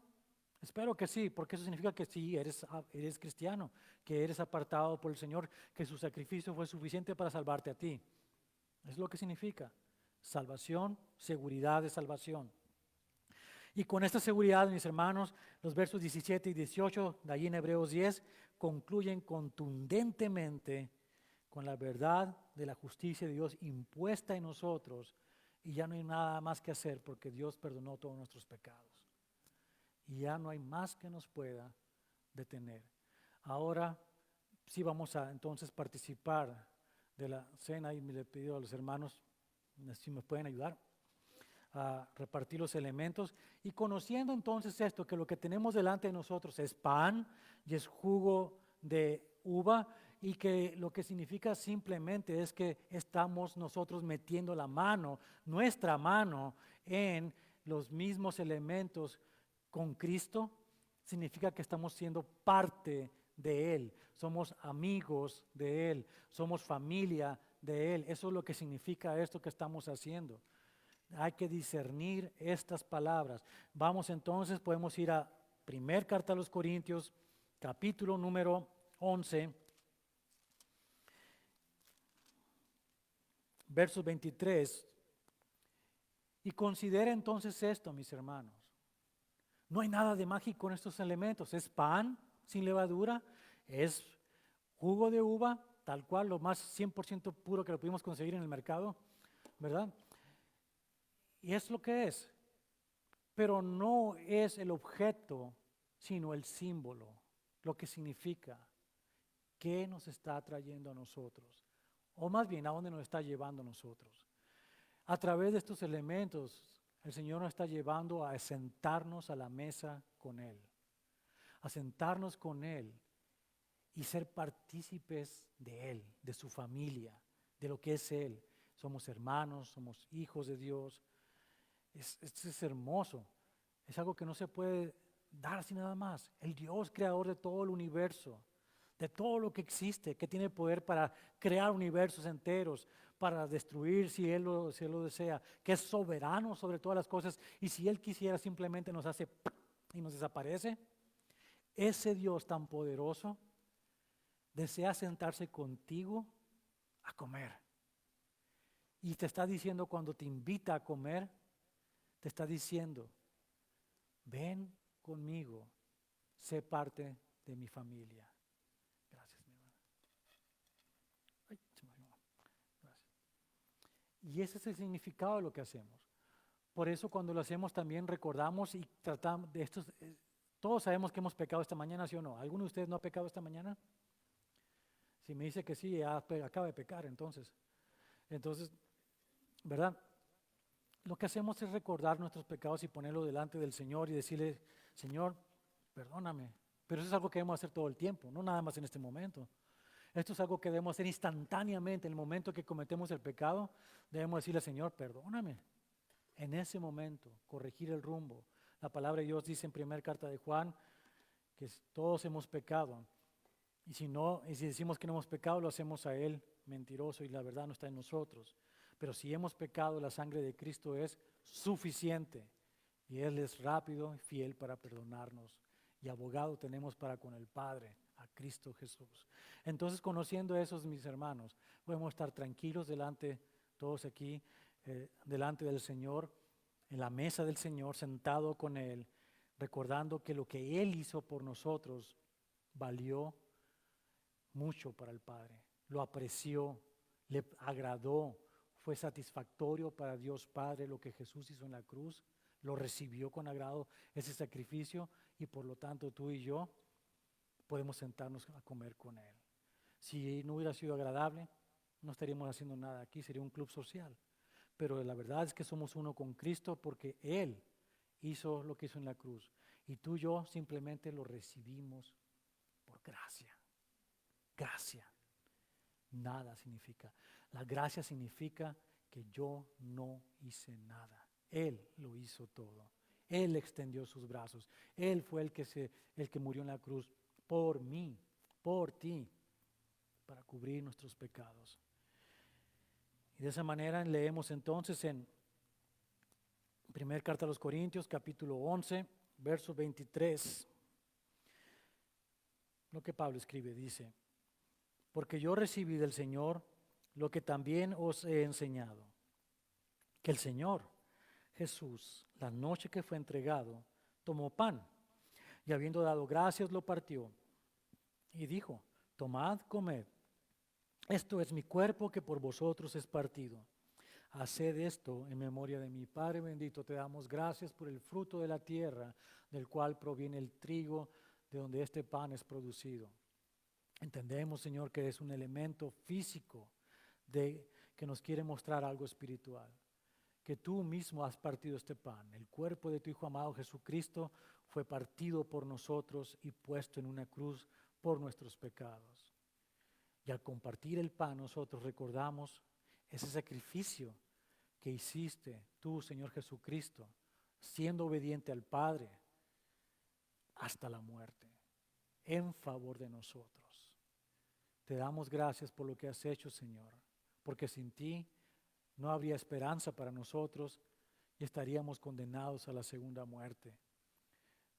Espero que sí, porque eso significa que sí, eres cristiano, que eres apartado por el Señor, que su sacrificio fue suficiente para salvarte a ti. Es lo que significa. Salvación, seguridad de salvación. Y con esta seguridad, mis hermanos, los versos 17 y 18 de allí en Hebreos 10 concluyen contundentemente con la verdad de la justicia de Dios impuesta en nosotros, y ya no hay nada más que hacer porque Dios perdonó todos nuestros pecados. Y ya no hay más que nos pueda detener. Ahora sí vamos a entonces participar de la cena y le pido a los hermanos si me pueden ayudar a repartir los elementos. Y conociendo entonces esto, que lo que tenemos delante de nosotros es pan y es jugo de uva, y que lo que significa simplemente es que estamos nosotros metiendo la mano, nuestra mano, en los mismos elementos con Cristo, significa que estamos siendo parte de Él, somos amigos de Él, somos familia de Él. Eso es lo que significa esto que estamos haciendo. Hay que discernir estas palabras. Vamos entonces, podemos ir a primer carta a los Corintios, capítulo número 11, versos 23. Y considera entonces esto, mis hermanos. No hay nada de mágico en estos elementos. Es pan sin levadura, es jugo de uva, tal cual, lo más 100% puro que lo pudimos conseguir en el mercado, ¿verdad? Y es lo que es. Pero no es el objeto, sino el símbolo, lo que significa, qué nos está trayendo a nosotros, o más bien a dónde nos está llevando a nosotros. A través de estos elementos, el Señor nos está llevando a sentarnos a la mesa con Él, a sentarnos con Él y ser partícipes de Él, de su familia, de lo que es Él. Somos hermanos, somos hijos de Dios. Es hermoso, es algo que no se puede dar así nada más. El Dios creador de todo el universo, de todo lo que existe, que tiene poder para crear universos enteros, para destruir si Él lo desea, que es soberano sobre todas las cosas, y si Él quisiera simplemente nos hace y nos desaparece. Ese Dios tan poderoso desea sentarse contigo a comer. Y te está diciendo, cuando te invita a comer, te está diciendo, ven conmigo, sé parte de mi familia. Gracias, mi hermano. Ay, se me olvidó. Gracias. Y ese es el significado de lo que hacemos. Por eso cuando lo hacemos también recordamos y tratamos de estos. Todos sabemos que hemos pecado esta mañana, ¿sí o no? ¿Alguno de ustedes no ha pecado esta mañana? Si me dice que sí, acaba de pecar entonces. Entonces, ¿verdad? Lo que hacemos es recordar nuestros pecados y ponerlo delante del Señor y decirle, Señor, perdóname. Pero eso es algo que debemos hacer todo el tiempo, no nada más en este momento. Esto es algo que debemos hacer instantáneamente. En el momento que cometemos el pecado, debemos decirle, Señor, perdóname. En ese momento, corregir el rumbo. La palabra de Dios dice en primera carta de Juan que todos hemos pecado. Y si decimos que no hemos pecado, lo hacemos a Él mentiroso y la verdad no está en nosotros. Pero si hemos pecado, la sangre de Cristo es suficiente y Él es rápido y fiel para perdonarnos. Y abogado tenemos para con el Padre, a Cristo Jesús. Entonces, conociendo esos, mis hermanos, podemos estar tranquilos delante, todos aquí, delante del Señor, en la mesa del Señor, sentado con Él, recordando que lo que Él hizo por nosotros valió mucho para el Padre. Lo apreció, le agradó, fue satisfactorio para Dios Padre lo que Jesús hizo en la cruz, lo recibió con agrado ese sacrificio y por lo tanto tú y yo podemos sentarnos a comer con Él. Si no hubiera sido agradable, no estaríamos haciendo nada aquí, sería un club social. Pero la verdad es que somos uno con Cristo porque Él hizo lo que hizo en la cruz y tú y yo simplemente lo recibimos por gracia. Gracia. Nada significa. La gracia significa que yo no hice nada. Él lo hizo todo. Él extendió sus brazos. Él fue el que murió en la cruz por mí, por ti, para cubrir nuestros pecados. Y de esa manera leemos entonces en 1 carta a los Corintios, capítulo 11, verso 23, lo que Pablo escribe, dice, porque yo recibí del Señor lo que también os he enseñado, que el Señor Jesús, la noche que fue entregado, tomó pan y habiendo dado gracias lo partió y dijo, tomad, comed, esto es mi cuerpo que por vosotros es partido. Haced esto en memoria de mi Padre bendito. Te damos gracias por el fruto de la tierra, del cual proviene el trigo, de donde este pan es producido. Entendemos, Señor, que es un elemento físico que nos quiere mostrar algo espiritual. Que tú mismo has partido este pan. El cuerpo de tu Hijo amado Jesucristo fue partido por nosotros y puesto en una cruz por nuestros pecados. Y al compartir el pan nosotros recordamos ese sacrificio que hiciste tú, Señor Jesucristo, siendo obediente al Padre hasta la muerte, en favor de nosotros. Te damos gracias por lo que has hecho, Señor, porque sin ti no habría esperanza para nosotros y estaríamos condenados a la segunda muerte.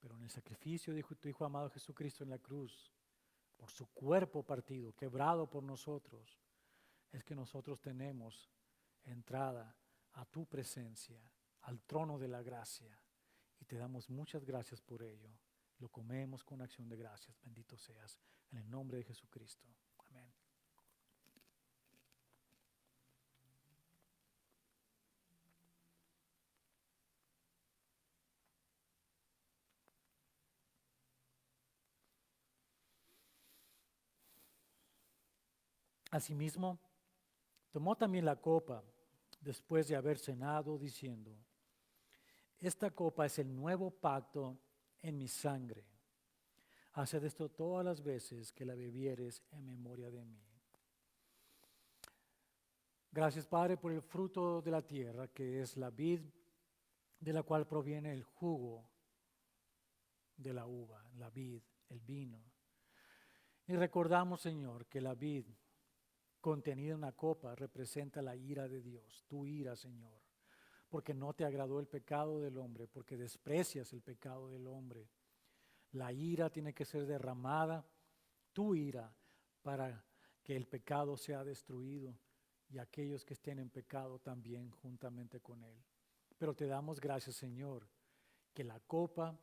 Pero en el sacrificio de tu Hijo amado Jesucristo en la cruz, por su cuerpo partido, quebrado por nosotros, es que nosotros tenemos entrada a tu presencia, al trono de la gracia. Y te damos muchas gracias por ello. Lo comemos con acción de gracias. Bendito seas. En el nombre de Jesucristo. Amén. Asimismo, tomó también la copa después de haber cenado, diciendo: esta copa es el nuevo pacto en mi sangre. Haced esto todas las veces que la bebieres en memoria de mí. Gracias, Padre, por el fruto de la tierra, que es la vid, de la cual proviene el jugo de la uva, la vid, el vino. Y recordamos, Señor, que la vid contenida en una copa representa la ira de Dios, tu ira, Señor, porque no te agradó el pecado del hombre, porque desprecias el pecado del hombre. La ira tiene que ser derramada, tu ira, para que el pecado sea destruido y aquellos que estén en pecado también juntamente con él. Pero te damos gracias, Señor, que la copa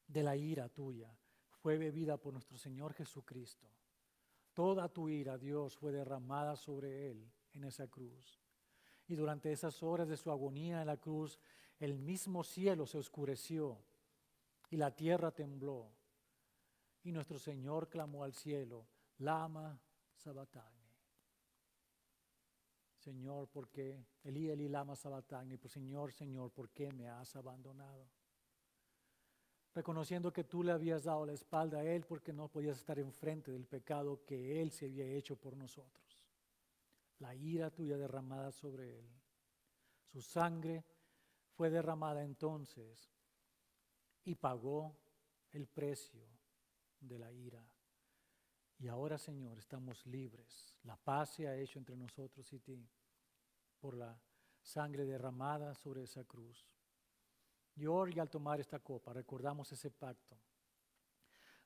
de la ira tuya fue bebida por nuestro Señor Jesucristo. Toda tu ira, Dios, fue derramada sobre él en esa cruz. Y durante esas horas de su agonía en la cruz, el mismo cielo se oscureció y la tierra tembló. Y nuestro Señor clamó al cielo: Lama Sabacthani. Señor, ¿por qué? Elí, Elí, lama sabacthani. Pues Señor, Señor, ¿por qué me has abandonado? Reconociendo que tú le habías dado la espalda a él porque no podías estar enfrente del pecado que él se había hecho por nosotros. La ira tuya derramada sobre él. Su sangre fue derramada entonces y pagó el precio de la ira. Y ahora, Señor, estamos libres. La paz se ha hecho entre nosotros y ti por la sangre derramada sobre esa cruz. Y hoy, al tomar esta copa, recordamos ese pacto.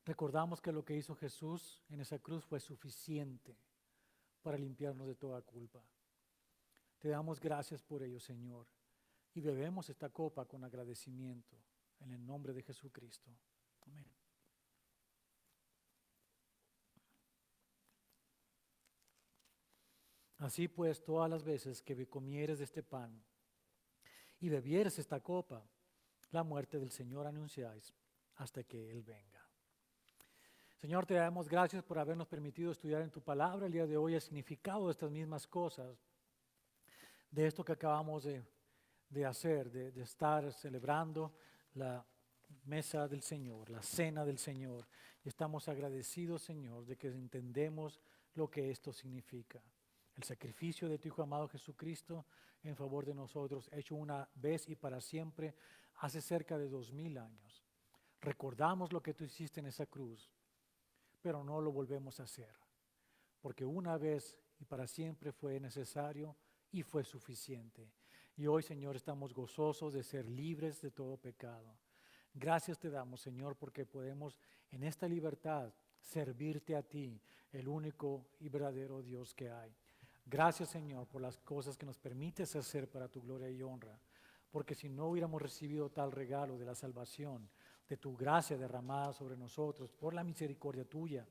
Recordamos que lo que hizo Jesús en esa cruz fue suficiente para limpiarnos de toda culpa. Te damos gracias por ello, Señor, y bebemos esta copa con agradecimiento en el nombre de Jesucristo. Amén. Así pues, todas las veces que comieres de este pan y bebieres esta copa, la muerte del Señor anunciáis hasta que Él venga. Señor, te damos gracias por habernos permitido estudiar en tu palabra el día de hoy el significado de estas mismas cosas, de esto que acabamos de hacer, de estar celebrando la mesa del Señor, la cena del Señor. Y estamos agradecidos, Señor, de que entendemos lo que esto significa. El sacrificio de tu Hijo amado Jesucristo en favor de nosotros, hecho una vez y para siempre, hace cerca de 2000 años. Recordamos lo que tú hiciste en esa cruz, pero no lo volvemos a hacer, porque una vez y para siempre fue necesario y fue suficiente. Y hoy, Señor, estamos gozosos de ser libres de todo pecado. Gracias te damos, Señor, porque podemos en esta libertad servirte a ti, el único y verdadero Dios que hay. Gracias, Señor, por las cosas que nos permites hacer para tu gloria y honra, porque si no hubiéramos recibido tal regalo de la salvación, de tu gracia derramada sobre nosotros, por la misericordia tuya,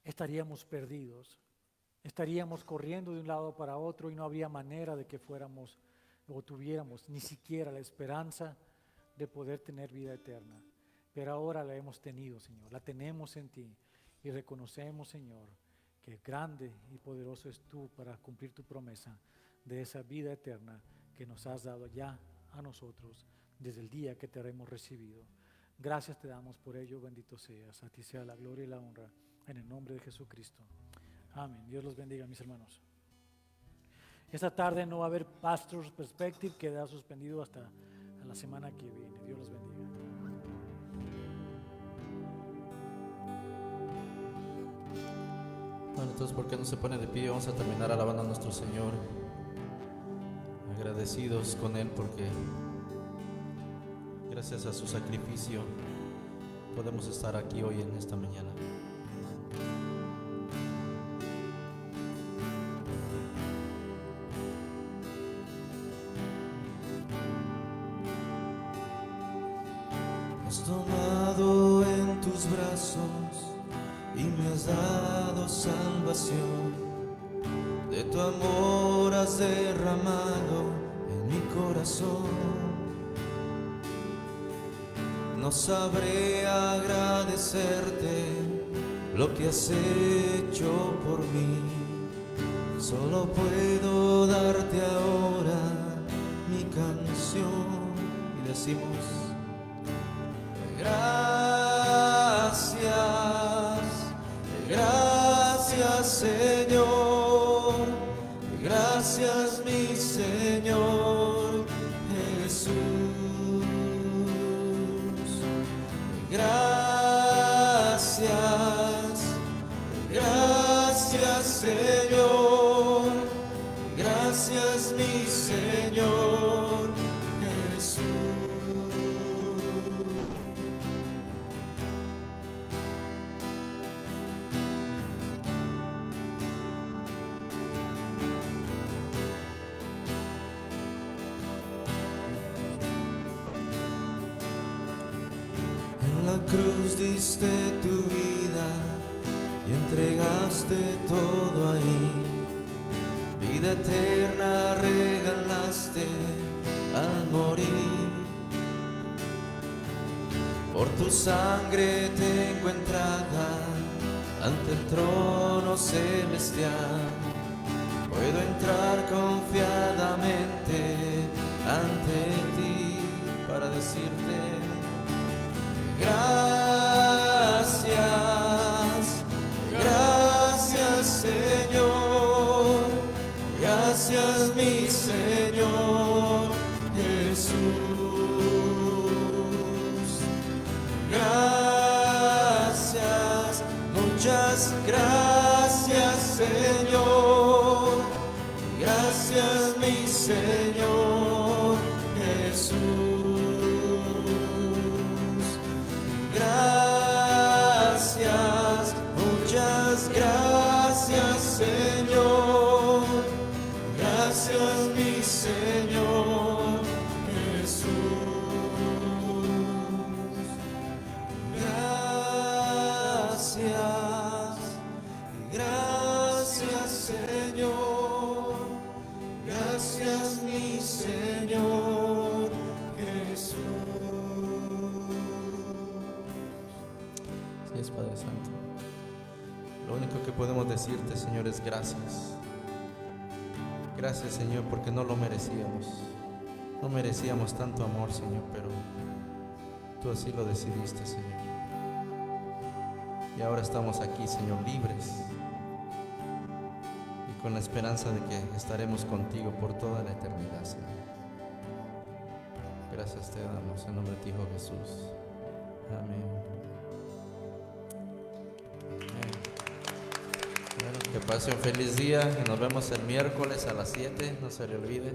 estaríamos perdidos, estaríamos corriendo de un lado para otro y no habría manera de que fuéramos o tuviéramos ni siquiera la esperanza de poder tener vida eterna. Pero ahora la hemos tenido, Señor, la tenemos en ti y reconocemos, Señor, que grande y poderoso es tú para cumplir tu promesa de esa vida eterna que nos has dado ya a nosotros desde el día que te hemos recibido. Gracias te damos por ello, bendito seas. A ti sea la gloria y la honra en el nombre de Jesucristo. Amén. Dios los bendiga, mis hermanos. Esta tarde no va a haber Pastor's Perspective, queda suspendido hasta la semana que viene. Dios los bendiga. Bueno, entonces, ¿por qué no se pone de pie? Vamos a terminar alabando a nuestro Señor, agradecidos con Él porque gracias a su sacrificio podemos estar aquí hoy en esta mañana. tomado en tus brazos y me has dado salvación. De tu amor has derramado en mi corazón. No sabré agradecerte lo que has hecho por mí. Solo puedo darte ahora mi canción y decimos: gracias, gracias Señor, gracias mi Señor Jesús. Gracias, gracias Señor, gracias mi Señor Jesús. En la cruz diste tu vida y entregaste todo ahí. Vida eterna regalaste al morir. Por tu sangre tengo entrada ante el trono celestial. Puedo entrar confiadamente ante ti para decirte: gracias, gracias Señor, gracias mi Señor Jesús. Gracias, muchas gracias Señor, gracias mi Señor Jesús. Gracias, muchas gracias Señor, gracias mi Señor Jesús. Gracias, gracias Señor, gracias mi Señor Jesús. Sí, es Padre Santo. Lo único que podemos decirte, Señor, es gracias. Gracias, Señor, porque no lo merecíamos. No merecíamos tanto amor, Señor, pero tú así lo decidiste, Señor. Y ahora estamos aquí, Señor, libres y con la esperanza de que estaremos contigo por toda la eternidad, Señor. Gracias te damos en nombre de tu Hijo Jesús. Amén. Bueno, que pase un feliz día y nos vemos el miércoles a las 7, no se le olvide.